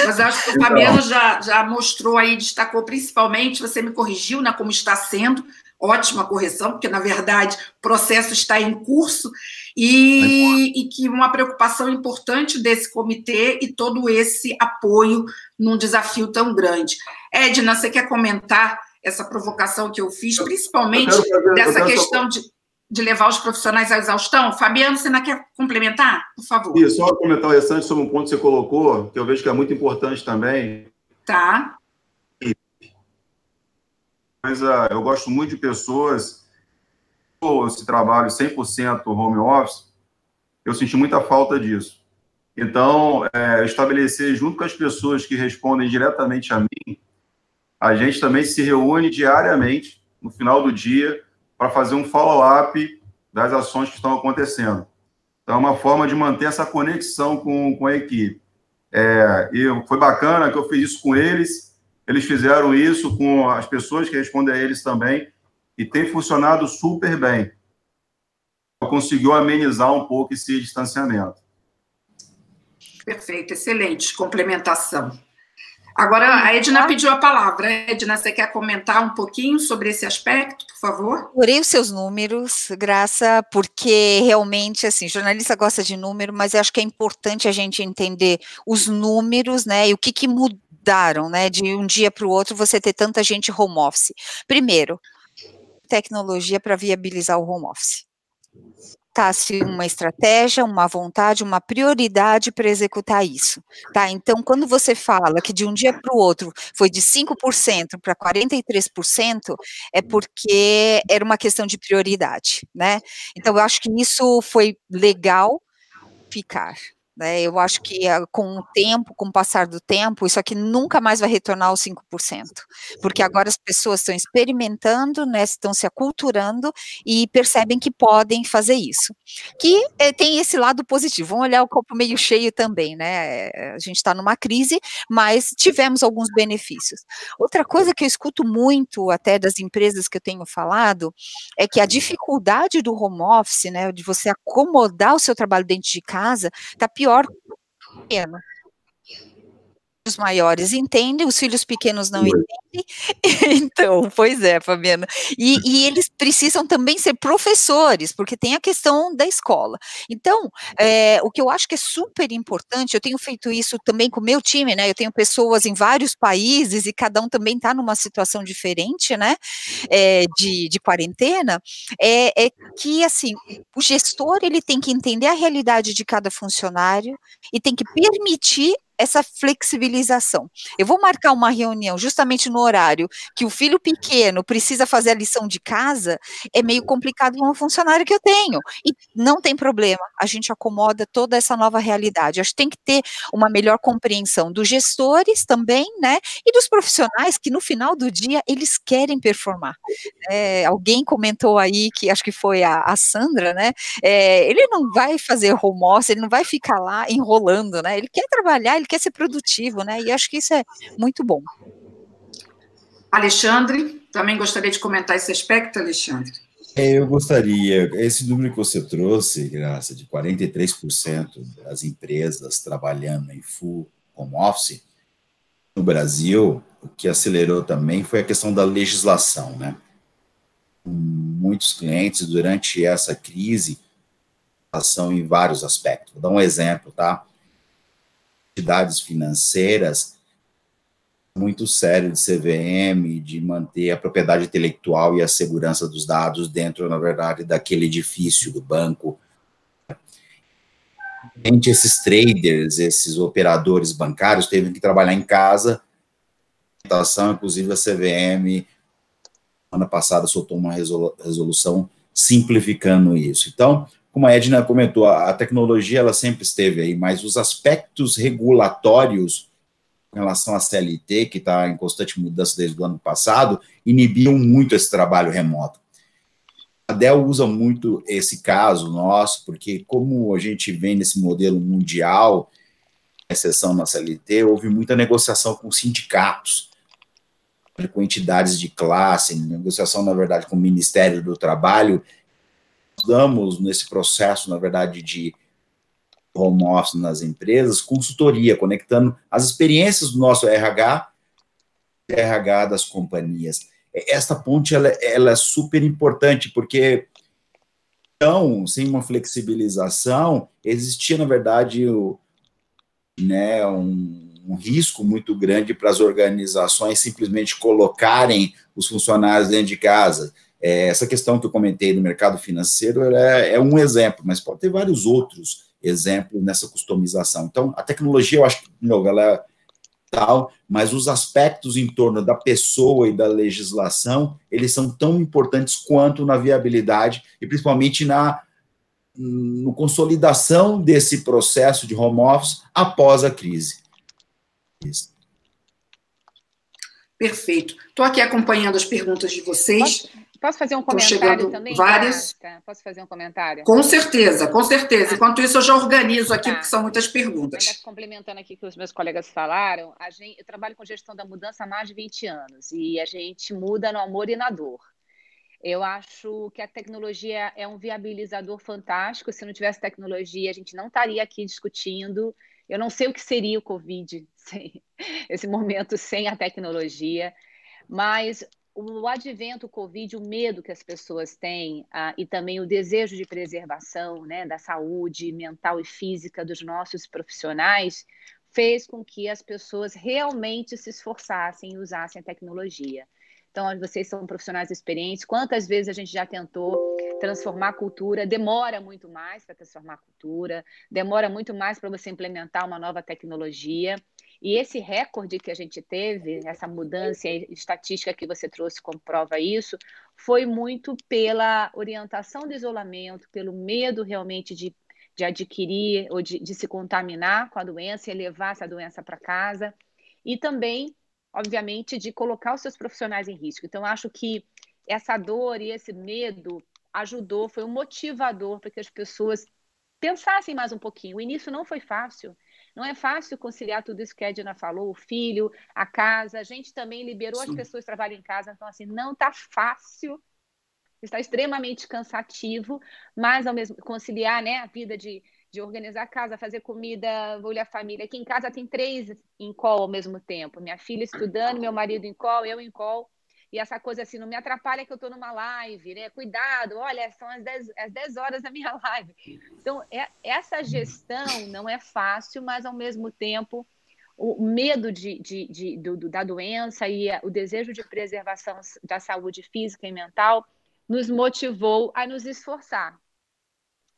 Mas acho que o Fabiano já mostrou aí, destacou principalmente, você me corrigiu, né, como está sendo, ótima correção, porque, na verdade, o processo está em curso, e que uma preocupação importante desse comitê e todo esse apoio num desafio tão grande. Edna, você quer comentar essa provocação que eu fiz, principalmente dessa questão de levar os profissionais à exaustão? Fabiano, você não quer complementar, por favor? Isso, só comentar o restante sobre um ponto que você colocou, que eu vejo que é muito importante também. Tá. Mas eu gosto muito de pessoas, esse trabalho 100% home office, eu senti muita falta disso. Então, estabelecer junto com as pessoas que respondem diretamente a mim, a gente também se reúne diariamente, no final do dia, para fazer um follow-up das ações que estão acontecendo. Então, é uma forma de manter essa conexão com a equipe. E foi bacana que eu fiz isso com eles fizeram isso com as pessoas que respondem a eles também, e tem funcionado super bem. conseguiu amenizar um pouco esse distanciamento. Perfeito, excelente complementação. Agora, a Edna pediu a palavra. Edna, você quer comentar um pouquinho sobre esse aspecto, por favor? Adorei os seus números, Graça, porque realmente, assim, jornalista gosta de número, mas eu acho que é importante a gente entender os números, né, e o que mudaram, né, de um dia para o outro você ter tanta gente home office. Primeiro, tecnologia para viabilizar o home office. Tá-se uma estratégia, uma vontade, uma prioridade para executar isso, tá? Então, quando você fala que de um dia para o outro foi de 5% para 43%, é porque era uma questão de prioridade, né? Então, eu acho que isso foi legal ficar, né? Eu acho que com o tempo, com o passar do tempo, isso aqui nunca mais vai retornar aos 5%, porque agora as pessoas estão experimentando, né, estão se aculturando e percebem que podem fazer isso, que tem esse lado positivo. Vamos olhar o copo meio cheio também, né? A gente está numa crise, mas tivemos alguns benefícios. Outra coisa que eu escuto muito até das empresas que eu tenho falado, é que a dificuldade do home office, né, de você acomodar o seu trabalho dentro de casa, está pior que o pequeno. Os maiores entendem, os filhos pequenos não entendem, então, pois é, Fabiana, e eles precisam também ser professores, porque tem a questão da escola. Então, o que eu acho que é super importante, eu tenho feito isso também com o meu time, né, eu tenho pessoas em vários países, e cada um também está numa situação diferente, né, de quarentena, é que, assim, o gestor, ele tem que entender a realidade de cada funcionário, e tem que permitir essa flexibilização. Eu vou marcar uma reunião justamente no horário que o filho pequeno precisa fazer a lição de casa, é meio complicado com um funcionário que eu tenho, e não tem problema, a gente acomoda toda essa nova realidade. Acho que tem que ter uma melhor compreensão dos gestores também, né, e dos profissionais que no final do dia eles querem performar. Alguém comentou aí, que acho que foi a Sandra, né, ele não vai fazer home office, ele não vai ficar lá enrolando, né, ele quer trabalhar, ele quer ser produtivo, né, e acho que isso é muito bom. Alexandre, também gostaria de comentar esse aspecto, Alexandre? Eu gostaria, esse número que você trouxe, Graça, de 43% das empresas trabalhando em full home office, no Brasil, o que acelerou também foi a questão da legislação, né? Muitos clientes, durante essa crise, são em vários aspectos. Vou dar um exemplo, tá? Entidades financeiras, muito sério de CVM, de manter a propriedade intelectual e a segurança dos dados dentro, na verdade, daquele edifício do banco. Esses traders, esses operadores bancários, teve que trabalhar em casa. Inclusive a CVM, semana passada, soltou uma resolução simplificando isso. Então, como a Edna comentou, a tecnologia ela sempre esteve aí, mas os aspectos regulatórios em relação à CLT, que está em constante mudança desde o ano passado, inibiam muito esse trabalho remoto. A Dell usa muito esse caso nosso, porque como a gente vem nesse modelo mundial, exceção na CLT, houve muita negociação com sindicatos, com entidades de classe, negociação, na verdade, com o Ministério do Trabalho. Damos nesse processo, na verdade, de home office nas empresas, consultoria, conectando as experiências do nosso RH das companhias. Esta ponte, ela é super importante, porque, então, sem uma flexibilização, existia, na verdade, um risco muito grande para as organizações simplesmente colocarem os funcionários dentro de casa. Essa questão que eu comentei do mercado financeiro é um exemplo, mas pode ter vários outros exemplos nessa customização. Então, a tecnologia, eu acho que, de novo, ela é tal, mas os aspectos em torno da pessoa e da legislação, eles são tão importantes quanto na viabilidade e principalmente na consolidação desse processo de home office após a crise. Isso. Perfeito. Estou aqui acompanhando as perguntas de vocês. Posso fazer um comentário também? Várias. Posso fazer um comentário? Com certeza, com certeza. Enquanto isso, eu já organizo aqui, porque são muitas perguntas. Ainda complementando aqui o que os meus colegas falaram, eu trabalho com gestão da mudança há mais de 20 anos, e a gente muda no amor e na dor. Eu acho que a tecnologia é um viabilizador fantástico. Se não tivesse tecnologia, a gente não estaria aqui discutindo. Eu não sei o que seria o Covid, esse momento sem a tecnologia, mas o advento, o Covid, o medo que as pessoas têm e também o desejo de preservação, né, da saúde mental e física dos nossos profissionais fez com que as pessoas realmente se esforçassem e usassem a tecnologia. Então, vocês são profissionais experientes. Quantas vezes a gente já tentou transformar a cultura? Demora muito mais para transformar a cultura, demora muito mais para você implementar uma nova tecnologia. E esse recorde que a gente teve, essa mudança estatística que você trouxe comprova isso, foi muito pela orientação do isolamento, pelo medo realmente de adquirir ou de se contaminar com a doença e levar essa doença para casa. E também, obviamente, de colocar os seus profissionais em risco. Então, acho que essa dor e esse medo ajudou, foi um motivador para que as pessoas pensassem mais um pouquinho. O início não foi fácil. Não é fácil conciliar tudo isso que a Edna falou, o filho, a casa. A gente também liberou as pessoas que trabalham em casa. Então, assim, não está fácil. Está extremamente cansativo, mas ao mesmo conciliar, né, a vida de organizar a casa, fazer comida, olhar a família. Aqui em casa tem 3 em call ao mesmo tempo. Minha filha estudando, meu marido em call, eu em call. E essa coisa assim, não me atrapalha que eu estou numa live, né? Cuidado, olha, são as 10 horas da minha live. Então, essa gestão não é fácil, mas ao mesmo tempo o medo da doença e o desejo de preservação da saúde física e mental nos motivou a nos esforçar.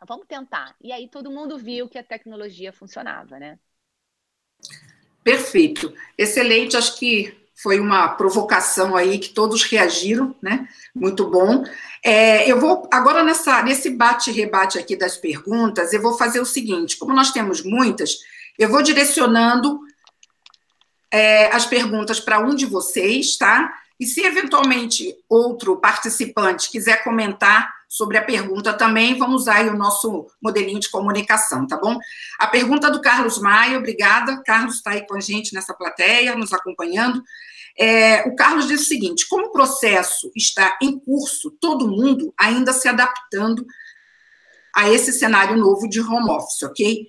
Vamos tentar. E aí todo mundo viu que a tecnologia funcionava, né? Perfeito. Excelente. Acho que foi uma provocação aí que todos reagiram, né? Muito bom. Eu vou, agora nesse bate-rebate aqui das perguntas, eu vou fazer o seguinte, como nós temos muitas, eu vou direcionando as perguntas para um de vocês, tá? E se eventualmente outro participante quiser comentar sobre a pergunta também, vamos usar aí o nosso modelinho de comunicação, tá bom? A pergunta do Carlos Maia, obrigada. Carlos está aí com a gente nessa plateia, nos acompanhando. O Carlos diz o seguinte: como o processo está em curso, todo mundo ainda se adaptando a esse cenário novo de home office, ok?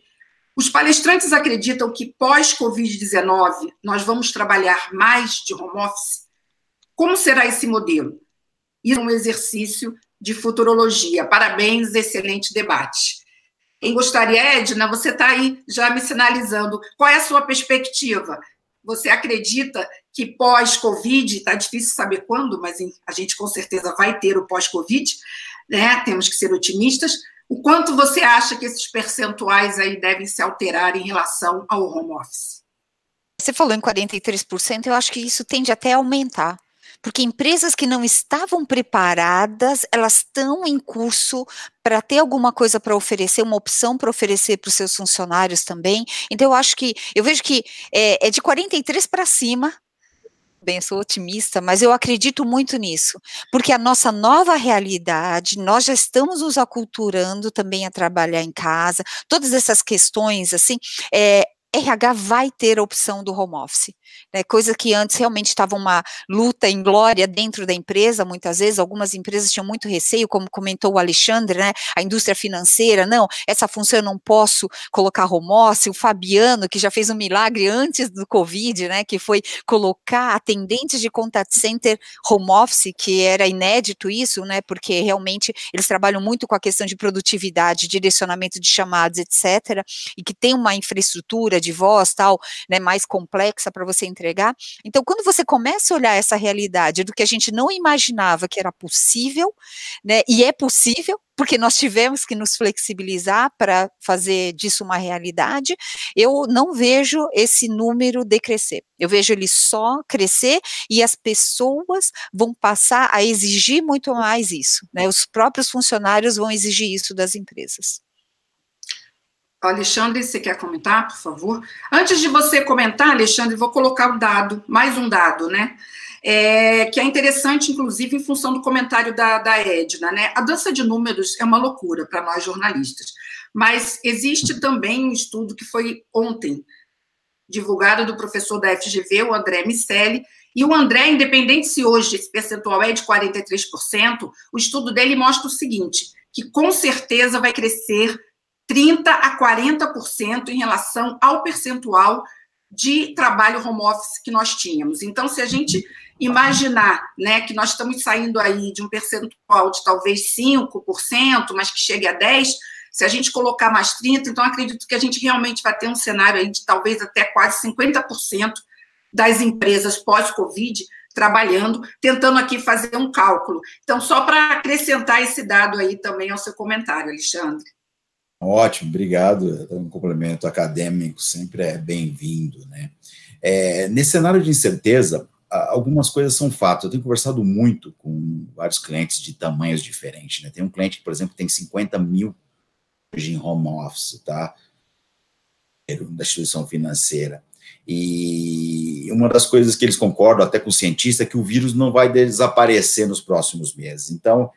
Os palestrantes acreditam que pós-Covid-19 nós vamos trabalhar mais de home office? Como será esse modelo? Isso é um exercício de futurologia. Parabéns, excelente debate. Quem gostaria, Edna, você está aí já me sinalizando. Qual é a sua perspectiva? Você acredita que pós-Covid, está difícil saber quando, mas a gente com certeza vai ter o pós-Covid, né? Temos que ser otimistas. O quanto você acha que esses percentuais aí devem se alterar em relação ao home office? Você falou em 43%, eu acho que isso tende até a aumentar. Porque empresas que não estavam preparadas, elas estão em curso para ter alguma coisa para oferecer, uma opção para oferecer para os seus funcionários também. Então, eu vejo que é de 43 para cima. Bem, eu sou otimista, mas eu acredito muito nisso, porque a nossa nova realidade, nós já estamos nos aculturando também a trabalhar em casa, todas essas questões, assim, RH vai ter a opção do home office, né, coisa que antes realmente estava uma luta em glória dentro da empresa, muitas vezes, algumas empresas tinham muito receio, como comentou o Alexandre, né, a indústria financeira, não, essa função eu não posso colocar home office, o Fabiano, que já fez um milagre antes do Covid, né, que foi colocar atendentes de contact center home office, que era inédito isso, né, porque realmente eles trabalham muito com a questão de produtividade, direcionamento de chamados, etc., e que tem uma infraestrutura de voz, tal, né, mais complexa para você entregar. Então, quando você começa a olhar essa realidade do que a gente não imaginava que era possível, né, e é possível, porque nós tivemos que nos flexibilizar para fazer disso uma realidade, eu não vejo esse número decrescer. Eu vejo ele só crescer e as pessoas vão passar a exigir muito mais isso, né, os próprios funcionários vão exigir isso das empresas. Alexandre, você quer comentar, por favor? Antes de você comentar, Alexandre, vou colocar um dado, mais um dado, né? Que é interessante, inclusive, em função do comentário da Edna, né? A dança de números é uma loucura para nós jornalistas, mas existe também um estudo que foi ontem, divulgado do professor da FGV, o André Miceli, e o André, independente se hoje esse percentual é de 43%, o estudo dele mostra o seguinte, que com certeza vai crescer 30% a 40% em relação ao percentual de trabalho home office que nós tínhamos. Então, se a gente imaginar, né, que nós estamos saindo aí de um percentual de talvez 5%, mas que chegue a 10%, se a gente colocar mais 30%, então acredito que a gente realmente vai ter um cenário aí de talvez até quase 50% das empresas pós-Covid trabalhando, tentando aqui fazer um cálculo. Então, só para acrescentar esse dado aí também ao seu comentário, Alexandre. Ótimo, obrigado. Um complemento acadêmico sempre é bem-vindo, né? Nesse cenário de incerteza, algumas coisas são fatos. Eu tenho conversado muito com vários clientes de tamanhos diferentes, né? Tem um cliente que, por exemplo, tem 50 mil hoje em home office, tá? Da instituição financeira. E uma das coisas que eles concordam, até com o cientista, é que o vírus não vai desaparecer nos próximos meses. Então,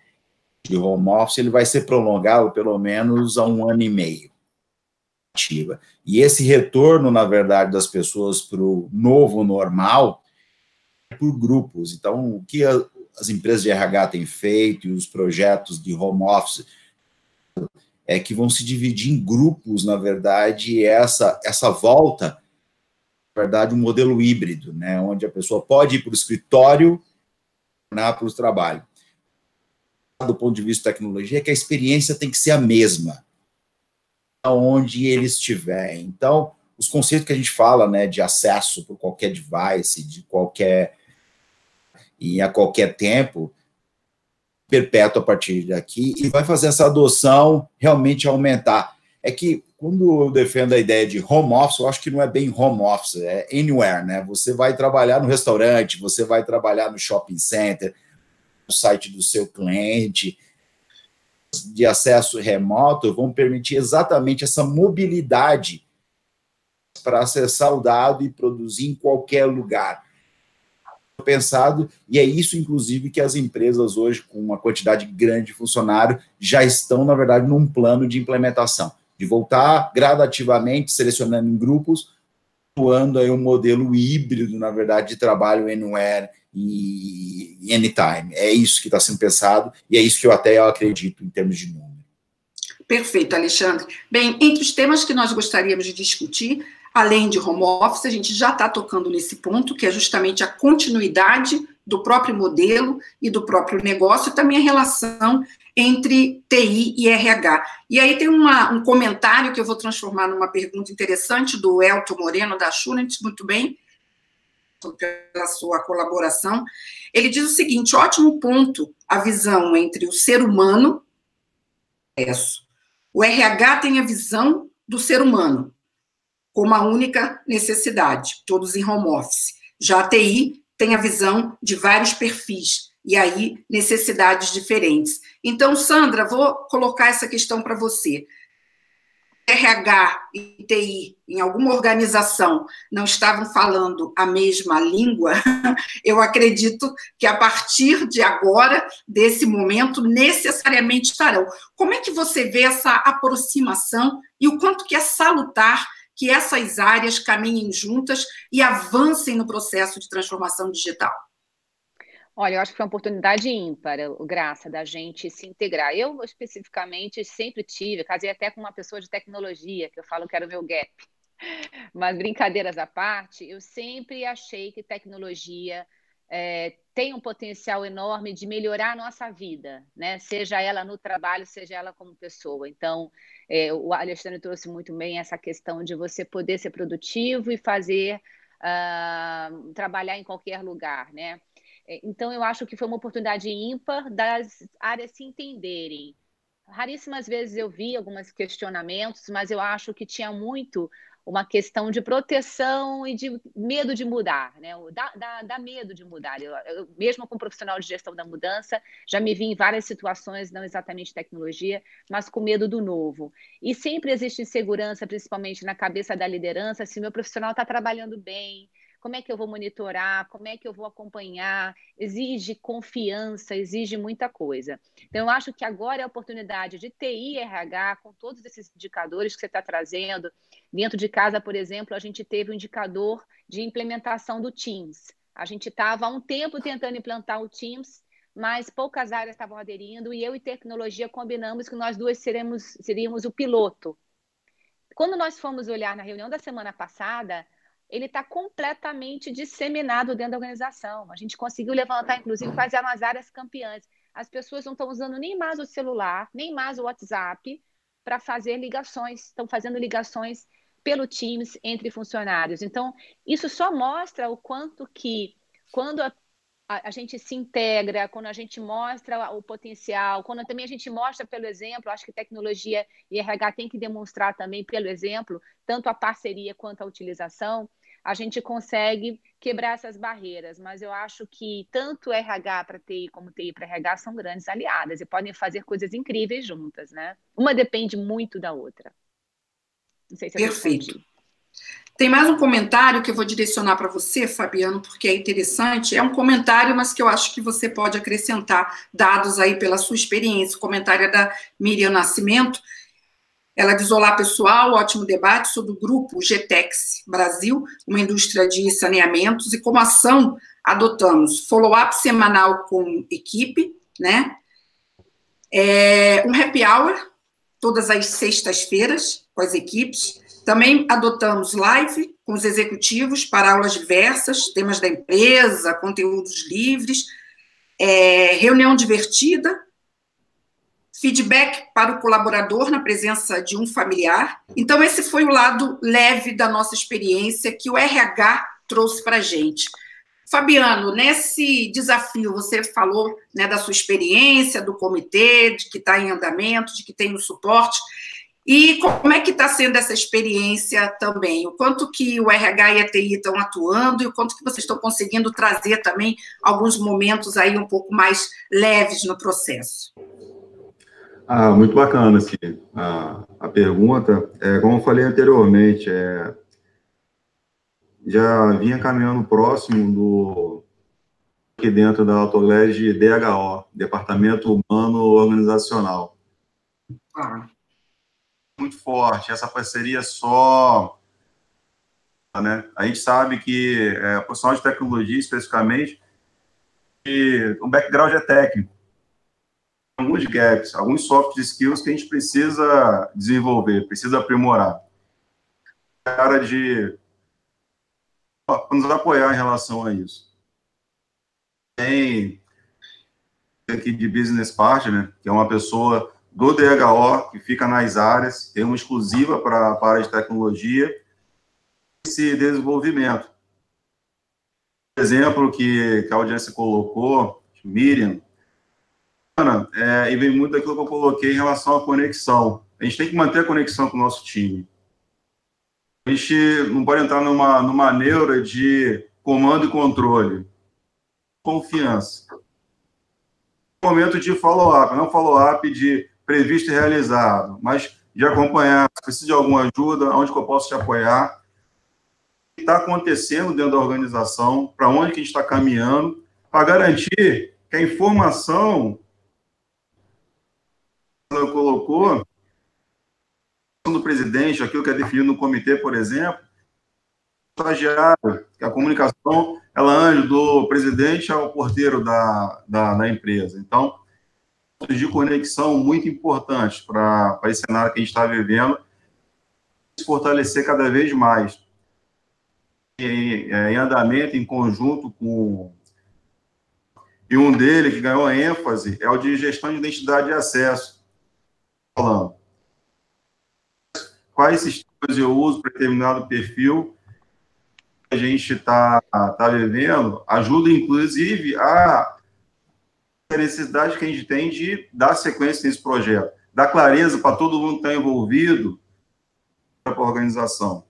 de home office, ele vai ser prolongado pelo menos a 1 ano e meio. E esse retorno, na verdade, das pessoas para o novo normal é por grupos. Então, o que as empresas de RH têm feito e os projetos de home office é que vão se dividir em grupos, na verdade, essa volta, na verdade, um modelo híbrido, né, onde a pessoa pode ir para o escritório e para o trabalho. Do ponto de vista de tecnologia, é que a experiência tem que ser a mesma, onde ele estiver. Então, os conceitos que a gente fala, né, de acesso por qualquer device, e a qualquer tempo, perpétuo a partir daqui, e vai fazer essa adoção realmente aumentar. É que, quando eu defendo a ideia de home office, eu acho que não é bem home office, é anywhere, né? Você vai trabalhar no restaurante, você vai trabalhar no shopping center, no site do seu cliente, de acesso remoto, vão permitir exatamente essa mobilidade para acessar o dado e produzir em qualquer lugar. Pensado, e é isso, inclusive, que as empresas hoje, com uma quantidade grande de funcionários, já estão, na verdade, num plano de implementação, de voltar gradativamente, selecionando em grupos, atuando aí um modelo híbrido, na verdade, de trabalho anywhere e anytime. É isso que está sendo pensado, e é isso que eu acredito em termos de número. Perfeito, Alexandre. Bem, entre os temas que nós gostaríamos de discutir, além de home office, a gente já está tocando nesse ponto, que é justamente a continuidade do próprio modelo e do próprio negócio, e também a relação entre TI e RH. E aí tem um comentário que eu vou transformar numa pergunta interessante do Elton Moreno, da Assurant, muito bem, pela sua colaboração. Ele diz o seguinte: ótimo ponto a visão entre o ser humano e o RH tem a visão do ser humano como a única necessidade, todos em home office. Já a TI tem a visão de vários perfis, e aí necessidades diferentes. Então, Sandra, vou colocar essa questão para você. RH e TI, em alguma organização, não estavam falando a mesma língua, eu acredito que a partir de agora, desse momento, necessariamente estarão. Como é que você vê essa aproximação e o quanto que é salutar que essas áreas caminhem juntas e avancem no processo de transformação digital? Olha, eu acho que foi uma oportunidade ímpar, Graça, da gente se integrar. Eu, especificamente, sempre casei até com uma pessoa de tecnologia, que eu falo que era o meu gap. Mas, brincadeiras à parte, eu sempre achei que tecnologia tem um potencial enorme de melhorar a nossa vida, né? Seja ela no trabalho, seja ela como pessoa. Então, o Alexandre trouxe muito bem essa questão de você poder ser produtivo e fazer, trabalhar em qualquer lugar, né? Então, eu acho que foi uma oportunidade ímpar das áreas se entenderem. Raríssimas vezes eu vi alguns questionamentos, mas eu acho que tinha muito uma questão de proteção e de medo de mudar, né? Dá medo de mudar. Eu, mesmo como profissional de gestão da mudança, já me vi em várias situações, não exatamente tecnologia, mas com medo do novo. E sempre existe insegurança, principalmente na cabeça da liderança, se meu profissional está trabalhando bem, como é que eu vou monitorar, como é que eu vou acompanhar, exige confiança, exige muita coisa. Então, eu acho que agora é a oportunidade de TI e RH, com todos esses indicadores que você está trazendo. Dentro de casa, por exemplo, a gente teve um indicador de implementação do Teams. A gente estava há um tempo tentando implantar o Teams, mas poucas áreas estavam aderindo, e eu e tecnologia combinamos que nós duas seríamos o piloto. Quando nós fomos olhar na reunião da semana passada, ele está completamente disseminado dentro da organização. A gente conseguiu levantar, inclusive, quais eram as áreas campeãs. As pessoas não estão usando nem mais o celular, nem mais o WhatsApp para fazer ligações, estão fazendo ligações pelo Teams entre funcionários. Então, isso só mostra o quanto que, quando a gente se integra, quando a gente mostra o potencial, quando também a gente mostra pelo exemplo, acho que tecnologia e RH tem que demonstrar também pelo exemplo, tanto a parceria quanto a utilização, a gente consegue quebrar essas barreiras. Mas eu acho que tanto RH para TI como TI para RH são grandes aliadas e podem fazer coisas incríveis juntas, né? Uma depende muito da outra. Não sei se eu Perfeito. Tem mais um comentário que eu vou direcionar para você, Fabiano, porque é interessante. É um comentário, mas que eu acho que você pode acrescentar dados aí pela sua experiência. O comentário é da Miriam Nascimento. Ela diz: olá, pessoal, ótimo debate sobre o grupo GTEX Brasil, uma indústria de saneamentos, e como ação adotamos follow-up semanal com equipe, né? Um happy hour, todas as sextas-feiras, com as equipes. Também adotamos live com os executivos para aulas diversas, temas da empresa, conteúdos livres, reunião divertida, feedback para o colaborador na presença de um familiar. Então, esse foi o lado leve da nossa experiência que o RH trouxe para a gente. Fabiano, nesse desafio, você falou, né, da sua experiência, do comitê, de que está em andamento, de que tem o suporte. E como é que está sendo essa experiência também? O quanto que o RH e a TI estão atuando e o quanto que vocês estão conseguindo trazer também alguns momentos aí um pouco mais leves no processo? Muito bacana, assim, a pergunta. Como eu falei anteriormente, já vinha caminhando próximo aqui dentro da Autoglass de DHO, Departamento Humano Organizacional. Muito forte, essa parceria só, né? A gente sabe que a profissional de tecnologia, especificamente, o background é técnico. Alguns gaps, alguns soft skills que a gente precisa desenvolver, precisa aprimorar. Cara de nos apoiar em relação a isso. Tem aqui de business partner, que é uma pessoa do DHO, que fica nas áreas, tem uma exclusiva para a área de tecnologia, esse desenvolvimento. O exemplo que a audiência colocou, Miriam, e vem muito daquilo que eu coloquei em relação à conexão. A gente tem que manter a conexão com o nosso time. A gente não pode entrar numa neura de comando e controle. Confiança. Momento de follow-up, não follow-up de previsto e realizado, mas de acompanhar, se precisa de alguma ajuda, onde que eu posso te apoiar, o que está acontecendo dentro da organização, para onde que a gente está caminhando, para garantir que a informação que ela colocou, do presidente, aquilo que é definido no comitê, por exemplo, estagiário, que a comunicação, ela anda do presidente ao porteiro da empresa. Então, de conexão muito importante para esse cenário que a gente está vivendo, se fortalecer cada vez mais. Em andamento, em conjunto com... E um dele que ganhou ênfase é o de gestão de identidade e acesso. Falando. Quais sistemas eu uso para determinado perfil que a gente está vivendo, ajuda, inclusive, a necessidade que a gente tem de dar sequência nesse projeto, dar clareza para todo mundo que está envolvido para a organização.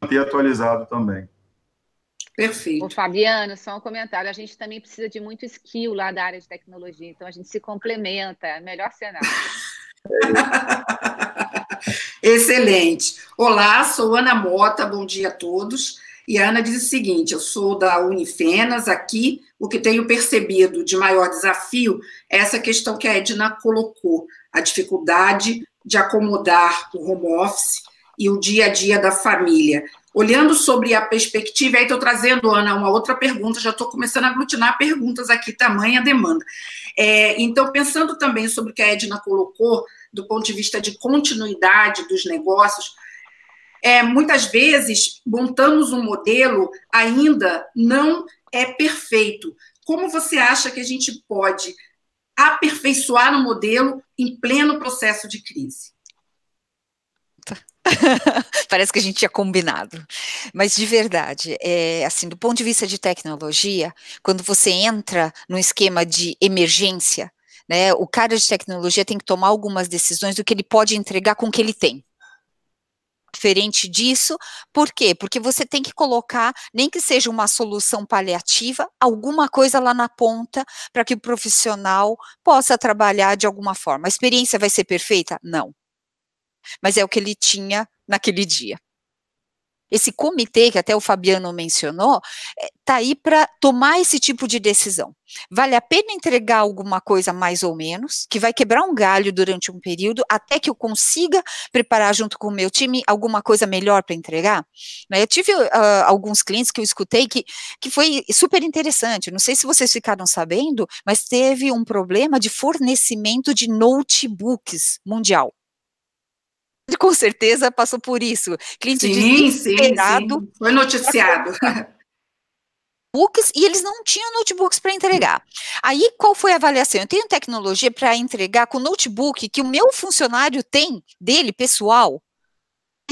Ter atualizado também. Perfeito. Ô, Fabiano, só um comentário. A gente também precisa de muito skill lá da área de tecnologia, então a gente se complementa, é o melhor cenário. Excelente. Olá, sou Ana Mota, bom dia a todos. E a Ana diz o seguinte: eu sou da Unifenas, aqui o que tenho percebido de maior desafio é essa questão que a Edna colocou, a dificuldade de acomodar o home office e o dia a dia da família. Olhando sobre a perspectiva, aí estou trazendo, Ana, uma outra pergunta, já estou começando a aglutinar perguntas aqui, tamanha demanda. Então, pensando também sobre o que a Edna colocou, do ponto de vista de continuidade dos negócios, muitas vezes montamos um modelo ainda não perfeito. Como você acha que a gente pode aperfeiçoar o modelo em pleno processo de crise? Parece que a gente tinha combinado, mas de verdade, assim, do ponto de vista de tecnologia, quando você entra no esquema de emergência, né, o cara de tecnologia tem que tomar algumas decisões do que ele pode entregar com o que ele tem. Diferente disso, por quê? Porque você tem que colocar, nem que seja uma solução paliativa, alguma coisa lá na ponta, para que o profissional possa trabalhar de alguma forma. A experiência vai ser perfeita? Não. Mas é o que ele tinha naquele dia. Esse comitê, que até o Fabiano mencionou, está aí para tomar esse tipo de decisão. Vale a pena entregar alguma coisa mais ou menos, que vai quebrar um galho durante um período, até que eu consiga preparar junto com o meu time alguma coisa melhor para entregar? Eu tive alguns clientes que eu escutei que foi super interessante, não sei se vocês ficaram sabendo, mas teve um problema de fornecimento de notebooks mundial. Com certeza passou por isso. Cliente desesperado. Sim. Foi noticiado. Notebooks, e eles não tinham notebooks para entregar. Aí, qual foi a avaliação? Eu tenho tecnologia para entregar com notebook que o meu funcionário tem, dele, pessoal.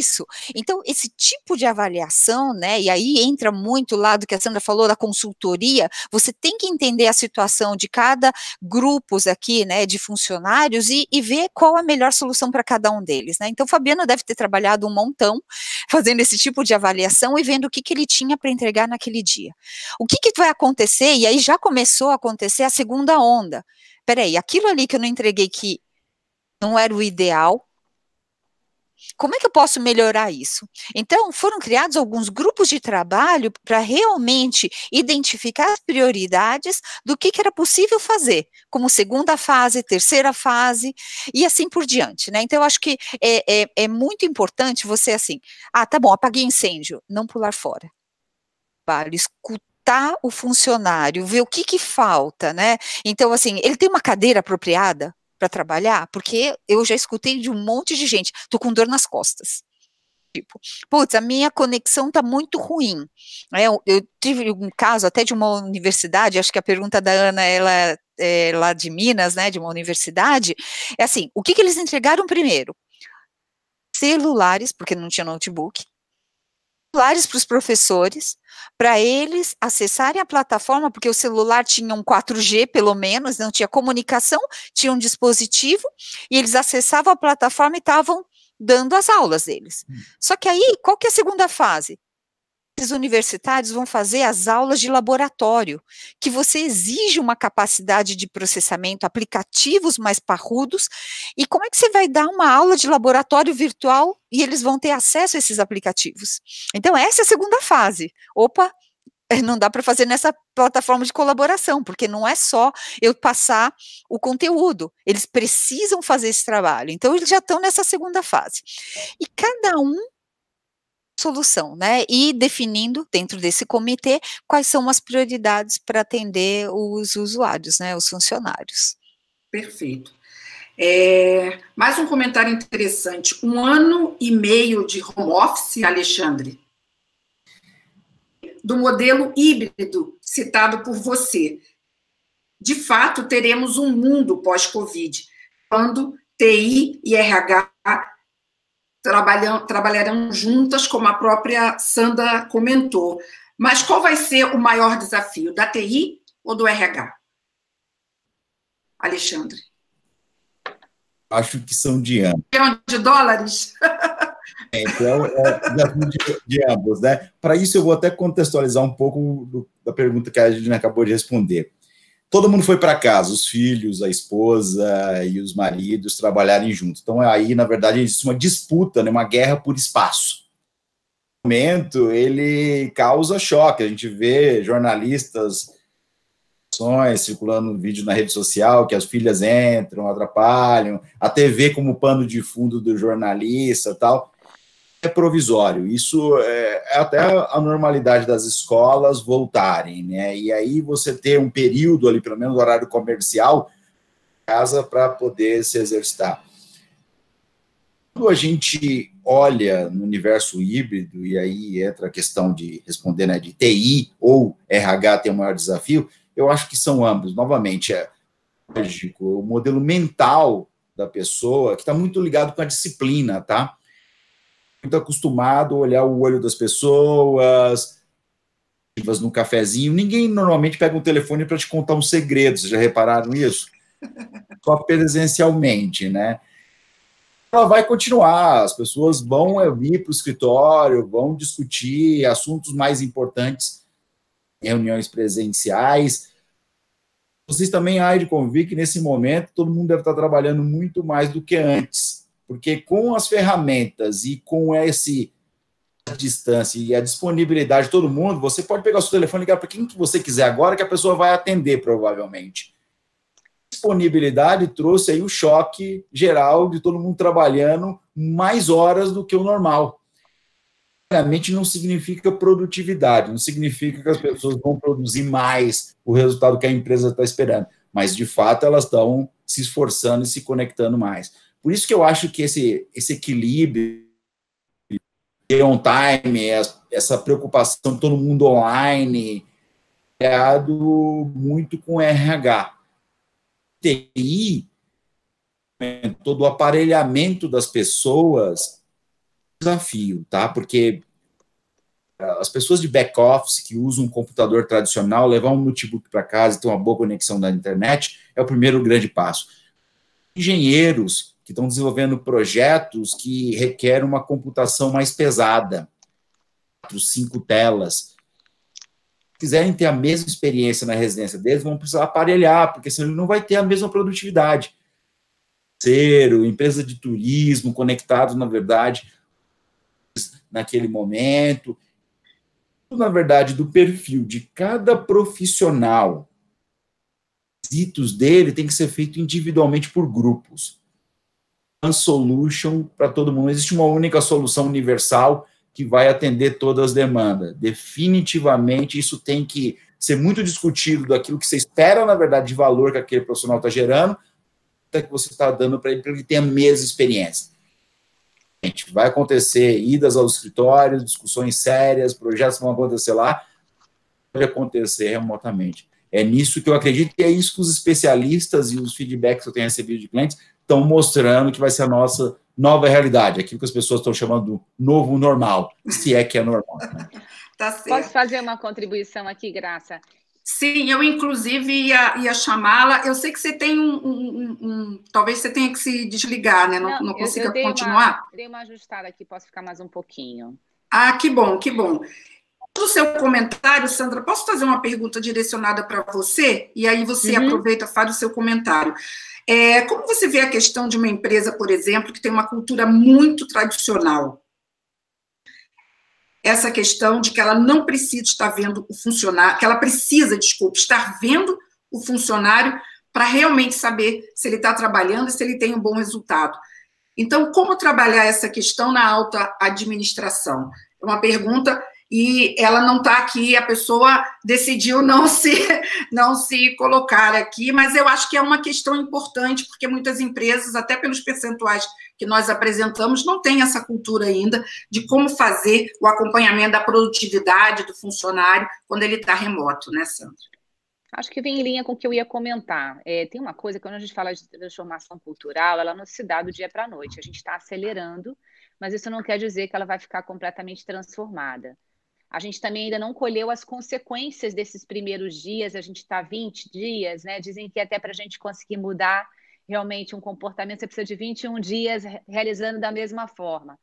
Isso. Então, esse tipo de avaliação, né, e aí entra muito lá do que a Sandra falou, da consultoria, você tem que entender a situação de cada grupos aqui, né, de funcionários e ver qual a melhor solução para cada um deles, né. Então, o Fabiano deve ter trabalhado um montão fazendo esse tipo de avaliação e vendo o que ele tinha para entregar naquele dia. O que vai acontecer, e aí já começou a acontecer a segunda onda. Peraí, aquilo ali que eu não entreguei que não era o ideal, como é que eu posso melhorar isso? Então, foram criados alguns grupos de trabalho para realmente identificar as prioridades do que era possível fazer, como segunda fase, terceira fase, e assim por diante, né? Então, eu acho que é muito importante você, assim, tá bom, apaguei o incêndio, não pular fora. Vale, escutar o funcionário, ver o que falta, né? Então, assim, ele tem uma cadeira apropriada para trabalhar, porque eu já escutei de um monte de gente, tô com dor nas costas. Tipo, putz, a minha conexão tá muito ruim. Eu tive um caso até de uma universidade, acho que a pergunta da Ana, ela é lá de Minas, né, de uma universidade, é assim, o que eles entregaram primeiro? Celulares, porque não tinha notebook, celulares para os professores, para eles acessarem a plataforma, porque o celular tinha um 4G, pelo menos, não tinha comunicação, tinha um dispositivo, e eles acessavam a plataforma e estavam dando as aulas deles. Só que aí, qual que é a segunda fase? Os universitários vão fazer as aulas de laboratório, que você exige uma capacidade de processamento, aplicativos mais parrudos, e como é que você vai dar uma aula de laboratório virtual e eles vão ter acesso a esses aplicativos? Então, essa é a segunda fase. Opa, não dá para fazer nessa plataforma de colaboração, porque não é só eu passar o conteúdo, eles precisam fazer esse trabalho. Então, eles já estão nessa segunda fase. E cada um solução, né, e definindo dentro desse comitê quais são as prioridades para atender os usuários, né, os funcionários. Perfeito. Mais um comentário interessante. 1 ano e meio de home office, Alexandre, do modelo híbrido citado por você. De fato, teremos um mundo pós-Covid, quando TI e RH trabalharão juntas, como a própria Sandra comentou. Mas qual vai ser o maior desafio, da TI ou do RH? Alexandre. Acho que são de ambos. De dólares? Então, de ambos, né? Para isso, eu vou até contextualizar um pouco da pergunta que a Edna acabou de responder. Todo mundo foi para casa, os filhos, a esposa e os maridos trabalharem juntos. Então, aí, na verdade, existe uma disputa, né, uma guerra por espaço. momento ele causa choque. A gente vê jornalistas circulando um vídeo na rede social que as filhas entram, atrapalham, a TV como pano de fundo do jornalista, tal. É provisório. Isso é até a normalidade das escolas voltarem, né? E aí você ter um período ali, pelo menos no horário comercial, casa para poder se exercitar. Quando a gente olha no universo híbrido, e aí entra a questão de responder, né, de TI ou RH tem o maior desafio, eu acho que são ambos. Novamente, é lógico, o modelo mental da pessoa, que está muito ligado com a disciplina, tá? Muito acostumado a olhar o olho das pessoas, no cafezinho. Ninguém normalmente pega um telefone para te contar um segredo, vocês já repararam isso? Só presencialmente, né? Ela vai continuar, as pessoas vão vir para o escritório, vão discutir assuntos mais importantes em reuniões presenciais. Vocês também há de convir que, nesse momento, todo mundo deve estar trabalhando muito mais do que antes, porque com as ferramentas e com essa distância e a disponibilidade de todo mundo, você pode pegar o seu telefone e ligar para quem que você quiser agora, que a pessoa vai atender, provavelmente. Disponibilidade trouxe aí o choque geral de todo mundo trabalhando mais horas do que o normal. Realmente não significa produtividade, não significa que as pessoas vão produzir mais o resultado que a empresa está esperando, mas, de fato, elas estão se esforçando e se conectando mais. Por isso que eu acho que esse equilíbrio, on time, essa preocupação de todo mundo online, é criado muito com RH. TI, todo o aparelhamento das pessoas, desafio, tá? Porque as pessoas de back-office que usam um computador tradicional, levar um notebook para casa e ter uma boa conexão da internet é o primeiro grande passo. Engenheiros que estão desenvolvendo projetos que requerem uma computação mais pesada, 4, 5 telas. Se quiserem ter a mesma experiência na residência deles, vão precisar aparelhar, porque senão ele não vai ter a mesma produtividade. Empresa de turismo, conectados, na verdade, naquele momento. Na verdade, do perfil de cada profissional, os requisitos dele tem que ser feito individualmente por grupos. One solution para todo mundo. Não existe uma única solução universal que vai atender todas as demandas. Definitivamente, isso tem que ser muito discutido daquilo que você espera, na verdade, de valor que aquele profissional está gerando, até que você está dando para ele ter a mesma experiência. Vai acontecer idas aos escritórios, discussões sérias, projetos vão acontecer lá, pode acontecer remotamente. É nisso que eu acredito, e é isso que os especialistas e os feedbacks que eu tenho recebido de clientes estão mostrando que vai ser a nossa nova realidade, aquilo que as pessoas estão chamando do novo normal, se é que é normal. Né? Tá certo. Posso fazer uma contribuição aqui, Graça? Sim, eu inclusive ia chamá-la. Eu sei que você tem talvez você tenha que se desligar, né? Não consiga continuar. Eu dei uma ajustada aqui, posso ficar mais um pouquinho. Ah, que bom, que bom. No seu comentário, Sandra, posso fazer uma pergunta direcionada para você? E aí você aproveita e faz o seu comentário. Como você vê a questão de uma empresa, por exemplo, que tem uma cultura muito tradicional? Essa questão de que ela não precisa estar vendo o funcionário, que ela precisa, estar vendo o funcionário para realmente saber se ele está trabalhando e se ele tem um bom resultado. Então, como trabalhar essa questão na alta administração? É uma pergunta, e ela não está aqui, a pessoa decidiu não se colocar aqui, mas eu acho que é uma questão importante, porque muitas empresas, até pelos percentuais que nós apresentamos, não têm essa cultura ainda de como fazer o acompanhamento da produtividade do funcionário quando ele está remoto, né, Sandra? Acho que vem em linha com o que eu ia comentar. Tem uma coisa, quando a gente fala de transformação cultural, ela não se dá do dia para a noite. A gente está acelerando, mas isso não quer dizer que ela vai ficar completamente transformada. A gente também ainda não colheu as consequências desses primeiros dias, a gente está 20 dias, né? Dizem que até para a gente conseguir mudar realmente um comportamento, você precisa de 21 dias realizando da mesma forma.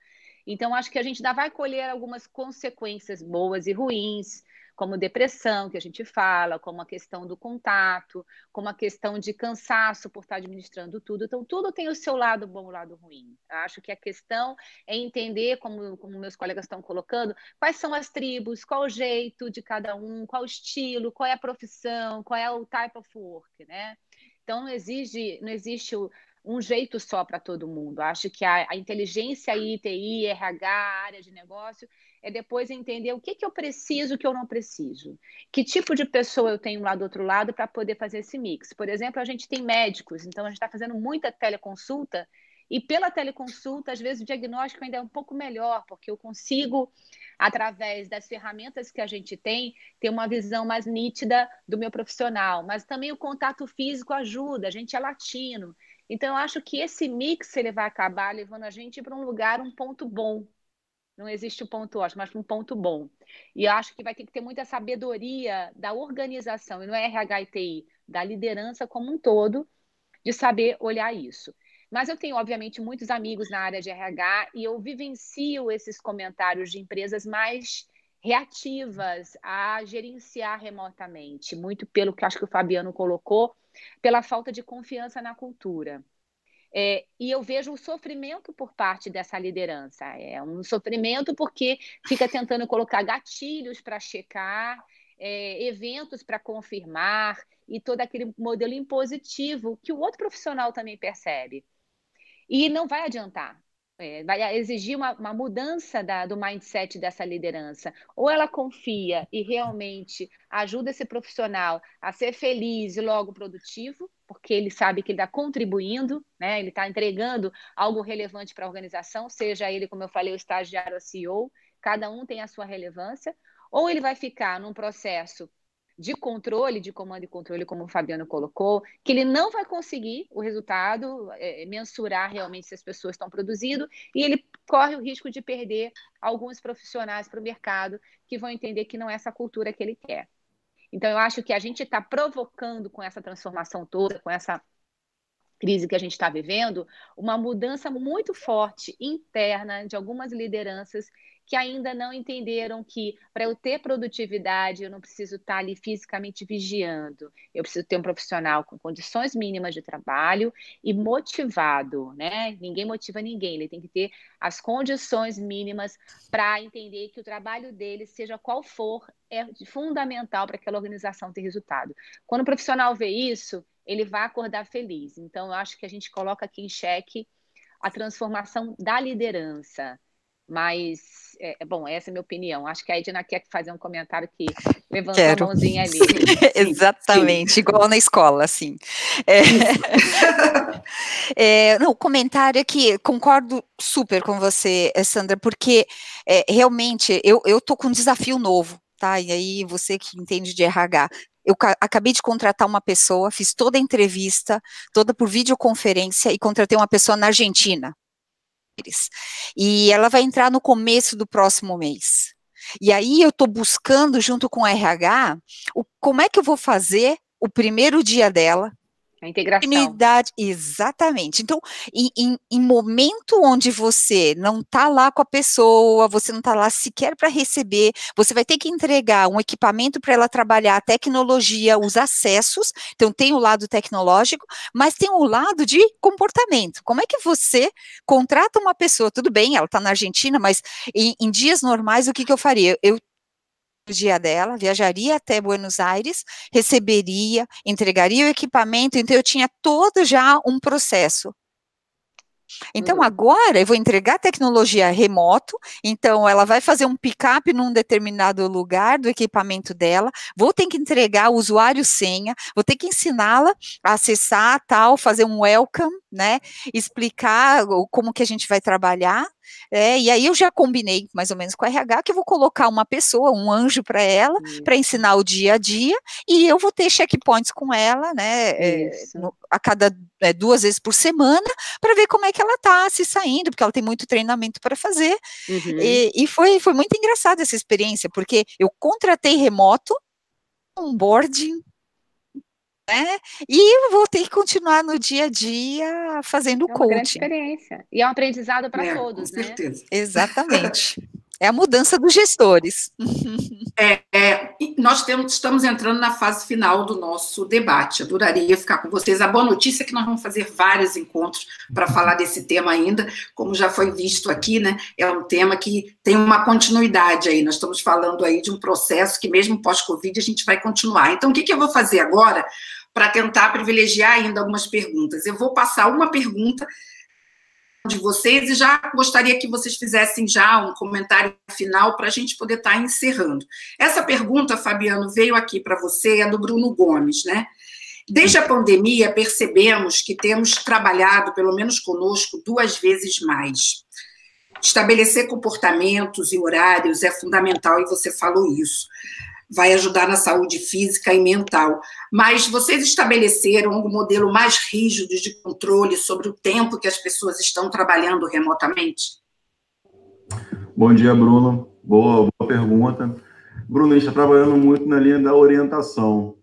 Então, acho que a gente ainda vai colher algumas consequências boas e ruins, como depressão, que a gente fala, como a questão do contato, como a questão de cansaço por estar administrando tudo. Então, tudo tem o seu lado bom e o lado ruim. Acho que a questão é entender, como meus colegas estão colocando, quais são as tribos, qual o jeito de cada um, qual o estilo, qual é a profissão, qual é o type of work, né? Então, não existe um jeito só para todo mundo. Acho que a inteligência aí, TI, RH, área de negócio, é depois entender o que eu preciso, o que eu não preciso. Que tipo de pessoa eu tenho lá do outro lado para poder fazer esse mix. Por exemplo, a gente tem médicos, então a gente está fazendo muita teleconsulta, e pela teleconsulta, às vezes, o diagnóstico ainda é um pouco melhor, porque eu consigo, através das ferramentas que a gente tem, ter uma visão mais nítida do meu profissional. Mas também o contato físico ajuda, a gente é latino. Então, eu acho que esse mix ele vai acabar levando a gente para um lugar, um ponto bom. Não existe um ponto ótimo, mas um ponto bom. E eu acho que vai ter que ter muita sabedoria da organização, e não é RH e TI, da liderança como um todo, de saber olhar isso. Mas eu tenho, obviamente, muitos amigos na área de RH e eu vivencio esses comentários de empresas mais reativas a gerenciar remotamente, muito pelo que acho que o Fabiano colocou, pela falta de confiança na cultura. E eu vejo o sofrimento por parte dessa liderança. É um sofrimento porque fica tentando colocar gatilhos para checar, eventos para confirmar e todo aquele modelo impositivo que o outro profissional também percebe. E não vai adiantar. Vai exigir uma mudança do mindset dessa liderança. Ou ela confia e realmente ajuda esse profissional a ser feliz e logo produtivo, porque ele sabe que ele está contribuindo, né? Ele está entregando algo relevante para a organização, seja ele, como eu falei, o estagiário, a CEO, cada um tem a sua relevância. Ou ele vai ficar num processo de controle, de comando e controle, como o Fabiano colocou, que ele não vai conseguir o resultado, mensurar realmente se as pessoas estão produzindo, e ele corre o risco de perder alguns profissionais para o mercado que vão entender que não é essa cultura que ele quer. Então, eu acho que a gente está provocando com essa transformação toda, com essa crise que a gente está vivendo, uma mudança muito forte interna de algumas lideranças que ainda não entenderam que para eu ter produtividade eu não preciso estar ali fisicamente vigiando, eu preciso ter um profissional com condições mínimas de trabalho e motivado, né? Ninguém motiva ninguém, ele tem que ter as condições mínimas para entender que o trabalho dele, seja qual for, é fundamental para aquela organização ter resultado. Quando o profissional vê isso, ele vai acordar feliz. Então, eu acho que a gente coloca aqui em xeque a transformação da liderança. Mas, bom, essa é a minha opinião. Acho que a Edna quer fazer um comentário que levantou a mãozinha ali. Sim, exatamente, sim. Igual na escola, assim. Não, o comentário é que concordo super com você, Sandra, porque realmente eu estou com um desafio novo, tá? E aí, você que entende de RH, eu acabei de contratar uma pessoa, fiz toda a entrevista, toda por videoconferência, e contratei uma pessoa na Argentina. E ela vai entrar no começo do próximo mês. E aí eu estou buscando, junto com a RH, como é que eu vou fazer o primeiro dia dela. A integração. Exatamente. Então, em momento onde você não está lá com a pessoa, você não está lá sequer para receber, você vai ter que entregar um equipamento para ela trabalhar a tecnologia, os acessos. Então, tem o lado tecnológico, mas tem o lado de comportamento. Como é que você contrata uma pessoa? Tudo bem, ela está na Argentina, mas em dias normais, o que eu faria? Eu dia dela, viajaria até Buenos Aires, receberia, entregaria o equipamento, então eu tinha todo já um processo. Então, agora eu vou entregar tecnologia remoto, então ela vai fazer um pick-up num determinado lugar do equipamento dela, vou ter que entregar o usuário senha, vou ter que ensiná-la a acessar tal, fazer um welcome, né, explicar como que a gente vai trabalhar, e aí eu já combinei mais ou menos com a RH que eu vou colocar uma pessoa, um anjo para ela, para ensinar o dia a dia, e eu vou ter checkpoints com ela, né, a cada 2 vezes por semana, para ver como é que ela está se saindo, porque ela tem muito treinamento para fazer, e foi muito engraçada essa experiência, porque eu contratei remoto, onboarding, né, e eu vou ter que continuar no dia a dia fazendo coaching. É uma grande experiência, e é um aprendizado para todos, com certeza. né? Exatamente. É a mudança dos gestores. Nós estamos entrando na fase final do nosso debate. Adoraria ficar com vocês. A boa notícia é que nós vamos fazer vários encontros para falar desse tema ainda. Como já foi visto aqui, né, é um tema que tem uma continuidade aí. Nós estamos falando aí de um processo que, mesmo pós-Covid, a gente vai continuar. Então, o que eu vou fazer agora para tentar privilegiar ainda algumas perguntas? Eu vou passar uma pergunta de vocês e já gostaria que vocês fizessem já um comentário final para a gente poder estar encerrando. Essa pergunta, Fabiano, veio aqui para você, é do Bruno Gomes, né? Desde a pandemia, percebemos que temos trabalhado, pelo menos conosco, 2 vezes mais. Estabelecer comportamentos e horários é fundamental, e você falou isso. Vai ajudar na saúde física e mental. Mas vocês estabeleceram um modelo mais rígido de controle sobre o tempo que as pessoas estão trabalhando remotamente? Bom dia, Bruno. Boa pergunta. Bruno, a gente está trabalhando muito na linha da orientação.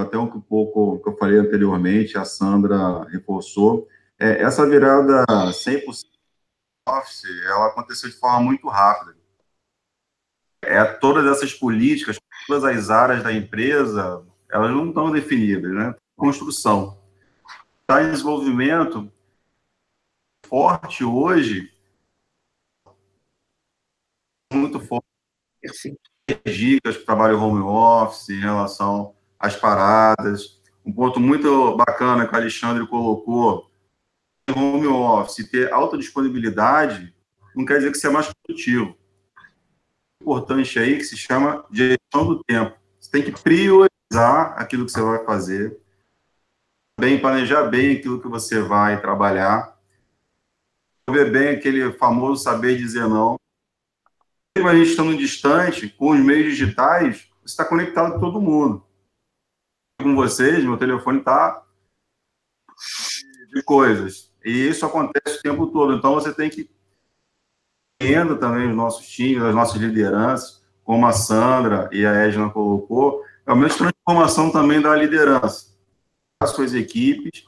Até um pouco que eu falei anteriormente, a Sandra reforçou. Essa virada 100% office, ela aconteceu de forma muito rápida. Todas essas políticas, todas as áreas da empresa, elas não estão definidas, né? Construção. Está em desenvolvimento forte hoje, muito forte. Perfeito. Dicas para trabalho home office em relação às paradas. Um ponto muito bacana que o Alexandre colocou, home office, ter alta disponibilidade, não quer dizer que você é mais produtivo. Importante aí que se chama gestão do tempo. Você tem que priorizar aquilo que você vai fazer, planejar bem aquilo que você vai trabalhar, ver bem aquele famoso saber dizer não. Mesmo a gente estando distante, com os meios digitais, você está conectado com todo mundo. Com vocês, meu telefone está de coisas. E isso acontece o tempo todo. Então, você tem que entender também os nossos times, as nossas lideranças, como a Sandra e a Edna colocou, é uma transformação também da liderança. As suas equipes,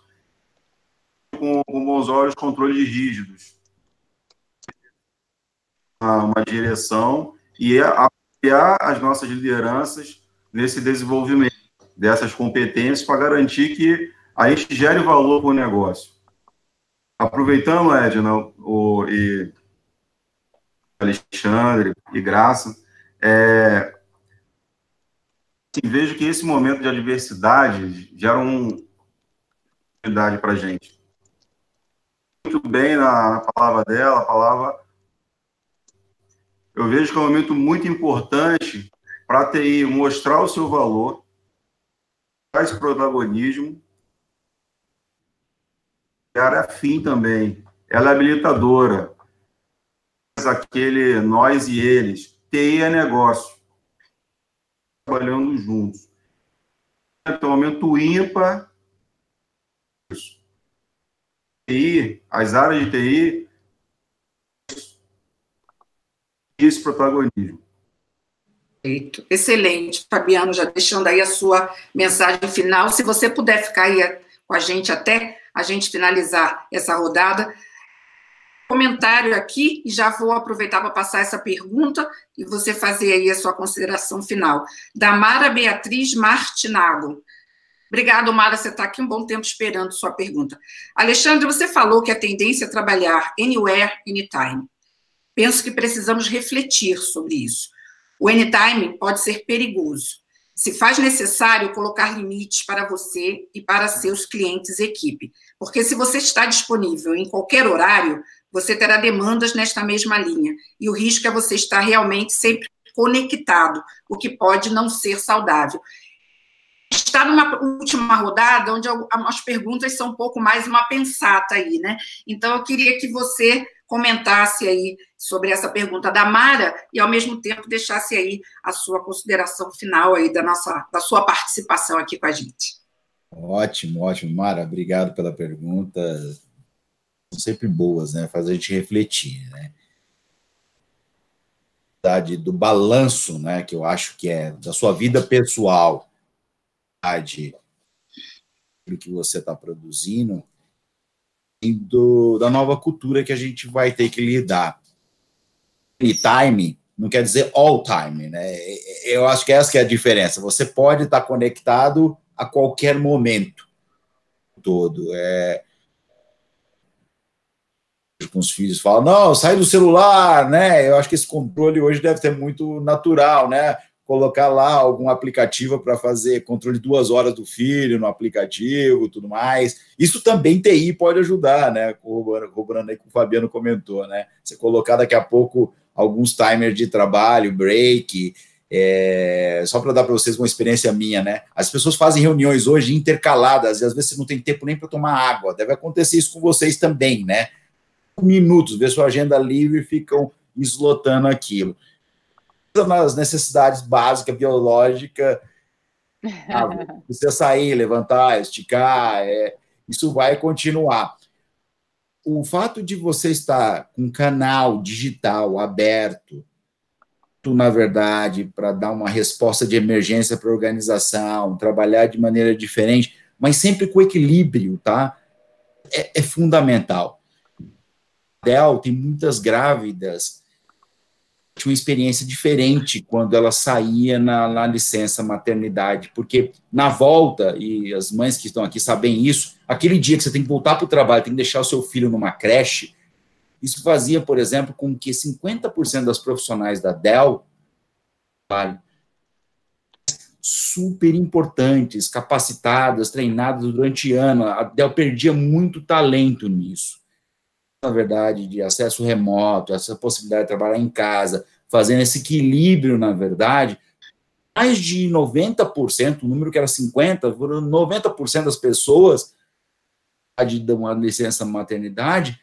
com bons olhos, controles rígidos. Uma direção e apoiar as nossas lideranças nesse desenvolvimento dessas competências para garantir que a gente gere valor para o negócio. Aproveitando, Edna, e Alexandre e Graça, vejo que esse momento de adversidade gera uma oportunidade para a gente. Muito bem na palavra dela, eu vejo que é um momento muito importante para a TI mostrar o seu valor, faz protagonismo, a área fim também, ela é habilitadora, aquele nós e eles, TI é negócio, trabalhando juntos. Então, momento ímpar, TI, as áreas de TI, esse protagonismo. Perfeito. Excelente, Fabiano, já deixando aí a sua mensagem final. Se você puder ficar aí com a gente até a gente finalizar essa rodada, comentário aqui, e já vou aproveitar para passar essa pergunta e você fazer aí a sua consideração final. Da Mara Beatriz Martinago. Obrigado, Mara, você está aqui um bom tempo esperando sua pergunta. Alexandre, você falou que a tendência é trabalhar anywhere, anytime. Penso que precisamos refletir sobre isso. O anytime pode ser perigoso. Se faz necessário colocar limites para você e para seus clientes e equipe. Porque se você está disponível em qualquer horário, você terá demandas nesta mesma linha. E o risco é você estar realmente sempre conectado, o que pode não ser saudável. Está numa última rodada, onde as perguntas são um pouco mais uma pensata aí, né? Então, eu queria que você comentasse aí sobre essa pergunta da Mara e, ao mesmo tempo, deixasse aí a sua consideração final aí da sua participação aqui com a gente. Ótimo, ótimo. Mara, obrigado pela pergunta. São sempre boas, né? Faz a gente refletir, né? Do balanço, né? Que eu acho que é da sua vida pessoal, do que você está produzindo, e da nova cultura que a gente vai ter que lidar. Time não quer dizer all time, né? Eu acho que essa que é a diferença. Você pode estar conectado a qualquer momento todo. Com os filhos falam, não, sai do celular, né? Eu acho que esse controle hoje deve ser muito natural, né? Colocar lá algum aplicativo para fazer controle de 2 horas do filho no aplicativo, tudo mais. Isso também TI pode ajudar, né? Corroborando aí que o Fabiano comentou, né? Você colocar daqui a pouco alguns timers de trabalho, break, só para dar para vocês uma experiência minha, né? As pessoas fazem reuniões hoje intercaladas e às vezes você não tem tempo nem para tomar água. Deve acontecer isso com vocês também, né? Minutos, ver sua agenda livre e ficam eslotando aquilo. Nas necessidades básicas, biológicas, você sair, levantar, esticar, isso vai continuar. O fato de você estar com um canal digital aberto, na verdade, para dar uma resposta de emergência para a organização, trabalhar de maneira diferente, mas sempre com equilíbrio, tá? É fundamental. Del tem muitas grávidas tinha uma experiência diferente quando ela saía na licença maternidade, porque na volta, e as mães que estão aqui sabem isso, aquele dia que você tem que voltar para o trabalho, tem que deixar o seu filho numa creche, isso fazia, por exemplo, com que 50% das profissionais da Del, super importantes, capacitadas, treinadas durante anos, a Del perdia muito talento nisso. Na verdade, de acesso remoto, essa possibilidade de trabalhar em casa, fazendo esse equilíbrio, na verdade, mais de 90%, o número que era 50%, 90% das pessoas de uma licença maternidade,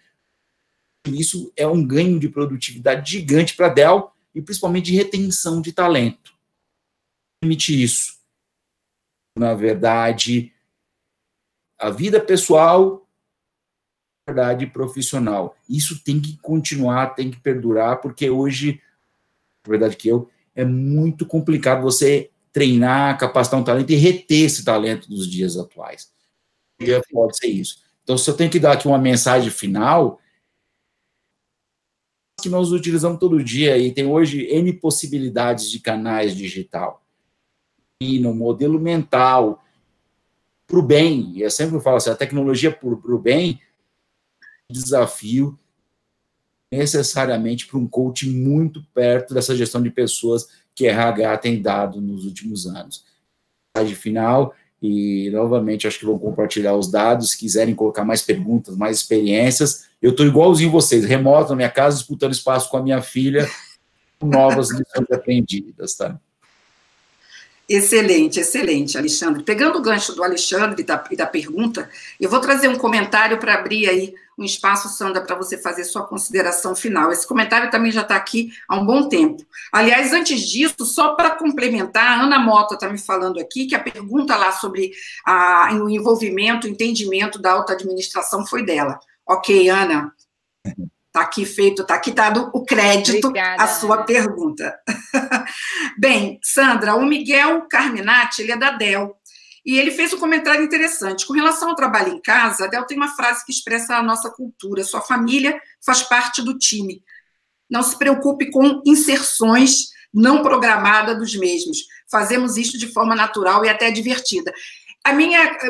isso é um ganho de produtividade gigante para a Del e principalmente de retenção de talento. Permite isso. Na verdade, a vida pessoal verdade profissional. Isso tem que continuar, tem que perdurar, porque hoje, na verdade é muito complicado você treinar, capacitar um talento e reter esse talento dos dias atuais. Pode ser isso. Então, se eu tenho que dar aqui uma mensagem final, que nós utilizamos todo dia, e tem hoje N possibilidades de canais digital. E no modelo mental, para o bem, e eu sempre falo assim, a tecnologia para o bem, desafio necessariamente para um coaching muito perto dessa gestão de pessoas que RH tem dado nos últimos anos. Mensagem final, e novamente acho que vão compartilhar os dados, se quiserem colocar mais perguntas, mais experiências, eu estou igualzinho vocês, remoto na minha casa, disputando espaço com a minha filha, com novas lições aprendidas, tá? Excelente, excelente, Alexandre. Pegando o gancho do Alexandre e da pergunta, eu vou trazer um comentário para abrir aí um espaço, Sandra, para você fazer sua consideração final. Esse comentário também já está aqui há um bom tempo. Aliás, antes disso, só para complementar, a Ana Mota está me falando aqui que a pergunta lá sobre o envolvimento, o entendimento da alta administração foi dela. Ok, Ana. Está aqui feito, está aqui dado o crédito à sua pergunta. Bem, Sandra, o Miguel Carminati, ele é da Del, e ele fez um comentário interessante. Com relação ao trabalho em casa, a Del tem uma frase que expressa a nossa cultura: sua família faz parte do time. Não se preocupe com inserções não programadas dos mesmos. Fazemos isso de forma natural e até divertida.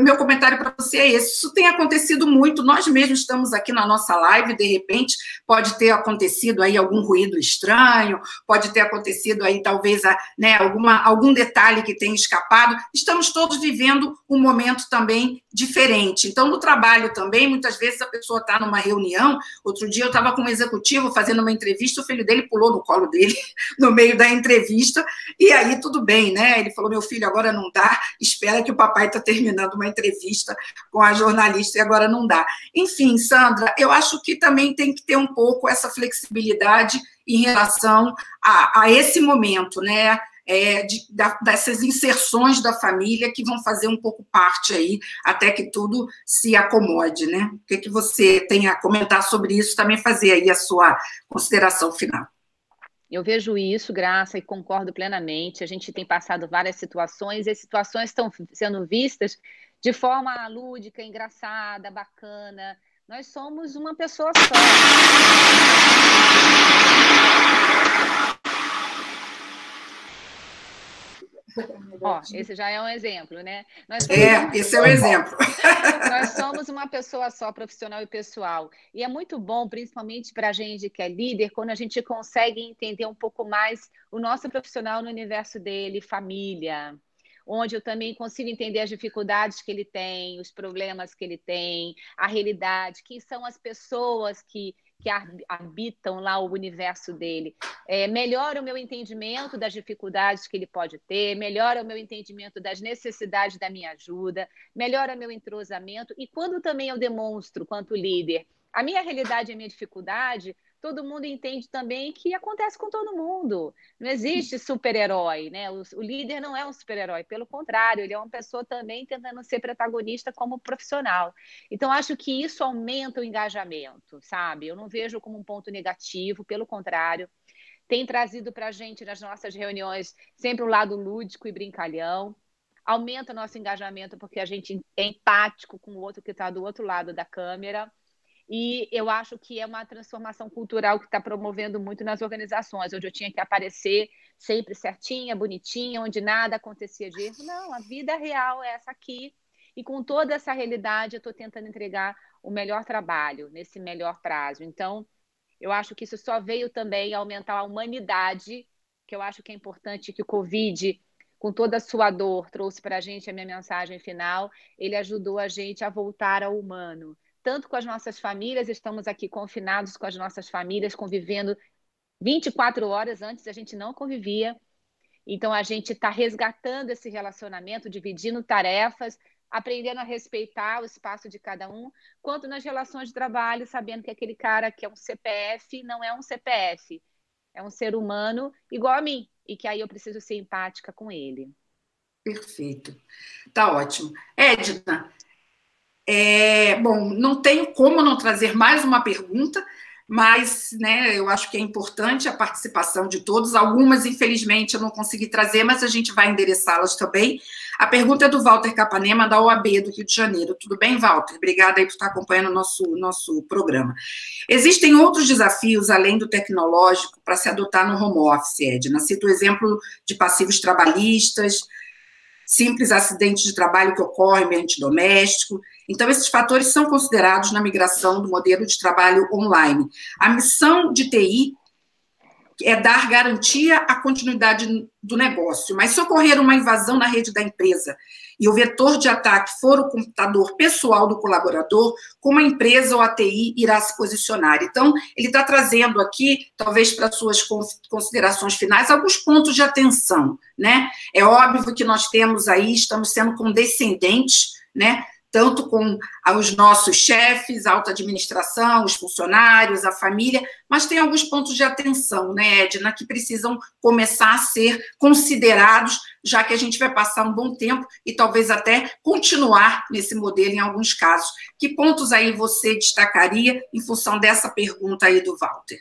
Meu comentário para você é esse. Isso tem acontecido muito, nós mesmos estamos aqui na nossa live, de repente pode ter acontecido aí algum ruído estranho, pode ter acontecido aí talvez algum detalhe que tenha escapado. Estamos todos vivendo um momento também diferente. Então, no trabalho também, muitas vezes a pessoa está numa reunião. Outro dia eu estava com um executivo fazendo uma entrevista, o filho dele pulou no colo dele no meio da entrevista, e aí tudo bem, né? Ele falou: meu filho, agora não dá, espera que o papai está terminando uma entrevista com a jornalista e agora não dá. Enfim, Sandra, eu acho que também tem que ter um pouco essa flexibilidade em relação a esse momento, né? Dessas inserções da família que vão fazer um pouco parte aí, até que tudo se acomode, né? O que você tem a comentar sobre isso, também fazer aí a sua consideração final. Eu vejo isso, Graça, e concordo plenamente. A gente tem passado várias situações, e as situações estão sendo vistas de forma lúdica, engraçada, bacana. Nós somos uma pessoa só. esse já é um exemplo, né? Esse é o exemplo. Nós somos uma pessoa só, profissional e pessoal. E é muito bom, principalmente para a gente que é líder, quando a gente consegue entender um pouco mais o nosso profissional no universo dele, família, onde eu também consigo entender as dificuldades que ele tem, os problemas que ele tem, a realidade, quem são as pessoas que habitam lá o universo dele. Melhora o meu entendimento das dificuldades que ele pode ter, melhora o meu entendimento das necessidades da minha ajuda, melhora meu entrosamento. E quando também eu demonstro, quanto líder, a minha realidade e a minha dificuldade, todo mundo entende também que acontece com todo mundo. Não existe super-herói, né? O líder não é um super-herói, pelo contrário, ele é uma pessoa também tentando ser protagonista como profissional. Então, acho que isso aumenta o engajamento, sabe? Eu não vejo como um ponto negativo, pelo contrário, tem trazido para a gente, nas nossas reuniões, sempre um lado lúdico e brincalhão, aumenta o nosso engajamento porque a gente é empático com o outro que está do outro lado da câmera. E eu acho que é uma transformação cultural que está promovendo muito nas organizações, onde eu tinha que aparecer sempre certinha, bonitinha, onde nada acontecia de erro. Não, a vida real é essa aqui. E com toda essa realidade, eu estou tentando entregar o melhor trabalho, nesse melhor prazo. Então, eu acho que isso só veio também aumentar a humanidade, que eu acho que é importante que o Covid, com toda a sua dor, trouxe para a gente a minha mensagem final, ele ajudou a gente a voltar ao humano. Tanto com as nossas famílias, estamos aqui confinados com as nossas famílias, convivendo 24 horas, antes a gente não convivia. Então, a gente está resgatando esse relacionamento, dividindo tarefas, aprendendo a respeitar o espaço de cada um, quanto nas relações de trabalho, sabendo que aquele cara que é um CPF não é um CPF, é um ser humano igual a mim, e que aí eu preciso ser empática com ele. Perfeito. Tá ótimo. Edna, bom, não tenho como não trazer mais uma pergunta, mas, né, eu acho que é importante a participação de todos. Algumas, infelizmente, eu não consegui trazer, mas a gente vai endereçá-las também. A pergunta é do Walter Capanema, da OAB do Rio de Janeiro. Tudo bem, Walter? Obrigada aí por estar acompanhando o nosso programa. Existem outros desafios, além do tecnológico, para se adotar no home office, Edna. Cito o exemplo de passivos trabalhistas, simples acidentes de trabalho que ocorrem no ambiente doméstico. Então, esses fatores são considerados na migração do modelo de trabalho online. A missão de TI é dar garantia à continuidade do negócio, mas se ocorrer uma invasão na rede da empresa e o vetor de ataque for o computador pessoal do colaborador, como a empresa ou a TI irá se posicionar? Então, ele está trazendo aqui, talvez para suas considerações finais, alguns pontos de atenção, né? É óbvio que nós temos aí, estamos sendo condescendentes, né? Tanto com os nossos chefes, a alta administração, os funcionários, a família, mas tem alguns pontos de atenção, né, Edna, que precisam começar a ser considerados, já que a gente vai passar um bom tempo e talvez até continuar nesse modelo em alguns casos. Que pontos aí você destacaria em função dessa pergunta aí do Walter?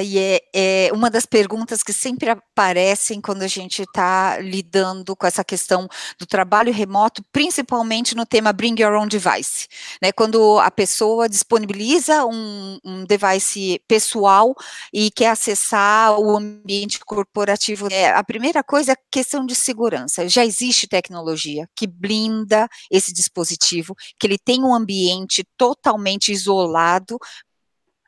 E é uma das perguntas que sempre aparecem quando a gente está lidando com essa questão do trabalho remoto, principalmente no tema Bring Your Own Device, né? Quando a pessoa disponibiliza um device pessoal e quer acessar o ambiente corporativo. A primeira coisa é a questão de segurança. Já existe tecnologia que blinda esse dispositivo, que ele tem um ambiente totalmente isolado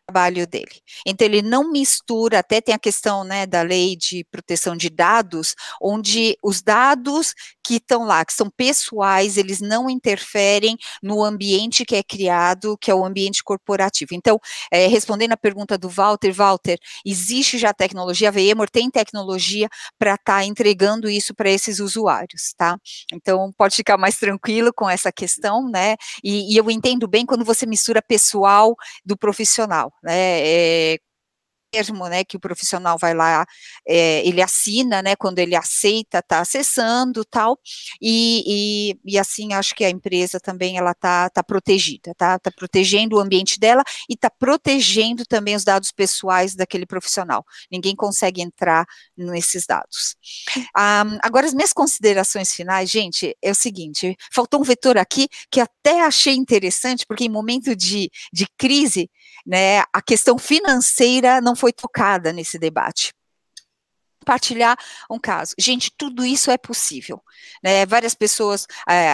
trabalho dele. Então, ele não mistura, até tem a questão, né, da lei de proteção de dados, onde os dados que estão lá, que são pessoais, eles não interferem no ambiente que é criado, que é o ambiente corporativo. Então, respondendo a pergunta do Walter, existe já tecnologia, a VMware tem tecnologia para estar entregando isso para esses usuários, tá? Então, pode ficar mais tranquilo com essa questão, né? E eu entendo bem quando você mistura pessoal do profissional, né, mesmo, né, que o profissional vai lá, ele assina, né, quando ele aceita, está acessando, tal, e assim, acho que a empresa também, ela tá protegida, tá protegendo o ambiente dela, e está protegendo também os dados pessoais daquele profissional, ninguém consegue entrar nesses dados. Agora, as minhas considerações finais, gente, é o seguinte, faltou um vetor aqui, que até achei interessante, porque em momento de crise, né, a questão financeira não foi tocada nesse debate. compartilhar um caso. Gente, tudo isso é possível, né? Várias pessoas,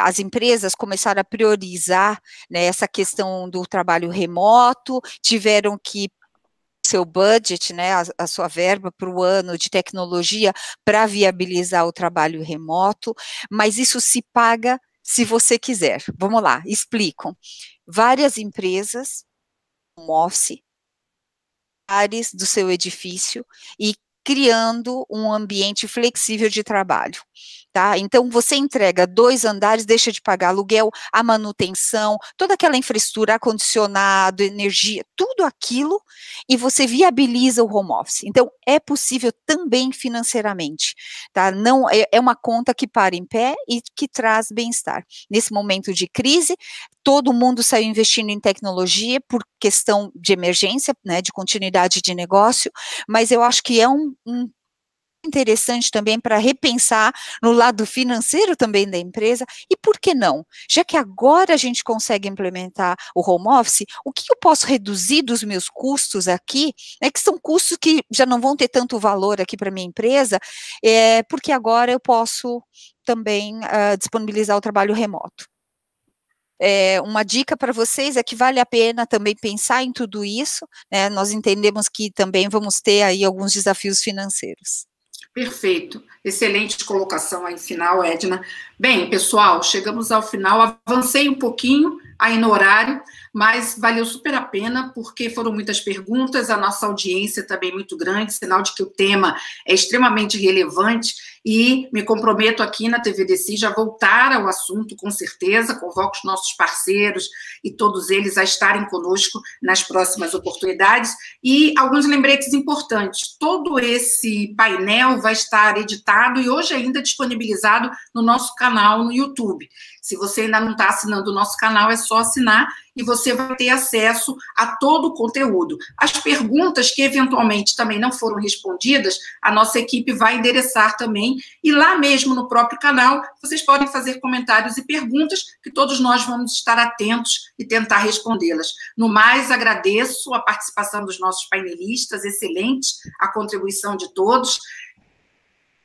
as empresas começaram a priorizar, né, essa questão do trabalho remoto, tiveram que seu budget, né, a sua verba para o ano de tecnologia para viabilizar o trabalho remoto, mas isso se paga se você quiser. Vamos lá, explicam. Várias empresas, home office, áreas do seu edifício e criando um ambiente flexível de trabalho, tá? Então, você entrega 2 andares, deixa de pagar aluguel, a manutenção, toda aquela infraestrutura, ar-condicionado, energia, tudo aquilo, e você viabiliza o home office. Então, é possível também financeiramente, tá? Não, é uma conta que para em pé e que traz bem-estar. Nesse momento de crise, todo mundo saiu investindo em tecnologia por questão de emergência, né, de continuidade de negócio, mas eu acho que é interessante também para repensar no lado financeiro também da empresa, e por que não? Já que agora a gente consegue implementar o home office, o que eu posso reduzir dos meus custos aqui, né, que são custos que já não vão ter tanto valor aqui para minha empresa, porque agora eu posso também disponibilizar o trabalho remoto. Uma dica para vocês é que vale a pena também pensar em tudo isso, né? Nós entendemos que também vamos ter aí alguns desafios financeiros. Perfeito, excelente colocação aí final, Edna. Bem, pessoal, chegamos ao final, avancei um pouquinho aí no horário, mas valeu super a pena, porque foram muitas perguntas, a nossa audiência também muito grande, sinal de que o tema é extremamente relevante, e me comprometo aqui na TVDC a voltar ao assunto, com certeza, convoco os nossos parceiros e todos eles a estarem conosco nas próximas oportunidades, e alguns lembretes importantes. Todo esse painel vai estar editado e hoje ainda disponibilizado no nosso canal no YouTube. Se você ainda não está assinando o nosso canal, é só assinar e você vai ter acesso a todo o conteúdo. As perguntas que eventualmente também não foram respondidas, a nossa equipe vai endereçar também, e lá mesmo no próprio canal, vocês podem fazer comentários e perguntas que todos nós vamos estar atentos e tentar respondê-las. No mais, agradeço a participação dos nossos painelistas, excelente a contribuição de todos.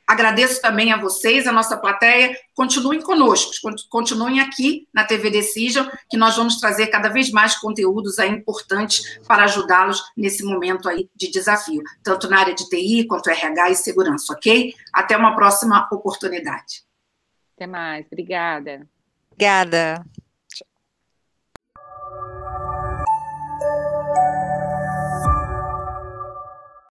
Agradeço também a vocês, a nossa plateia. Continuem conosco, continuem aqui na TV Decision, que nós vamos trazer cada vez mais conteúdos aí importantes para ajudá-los nesse momento aí de desafio, tanto na área de TI, quanto RH e segurança, ok? Até uma próxima oportunidade. Até mais, obrigada. Obrigada.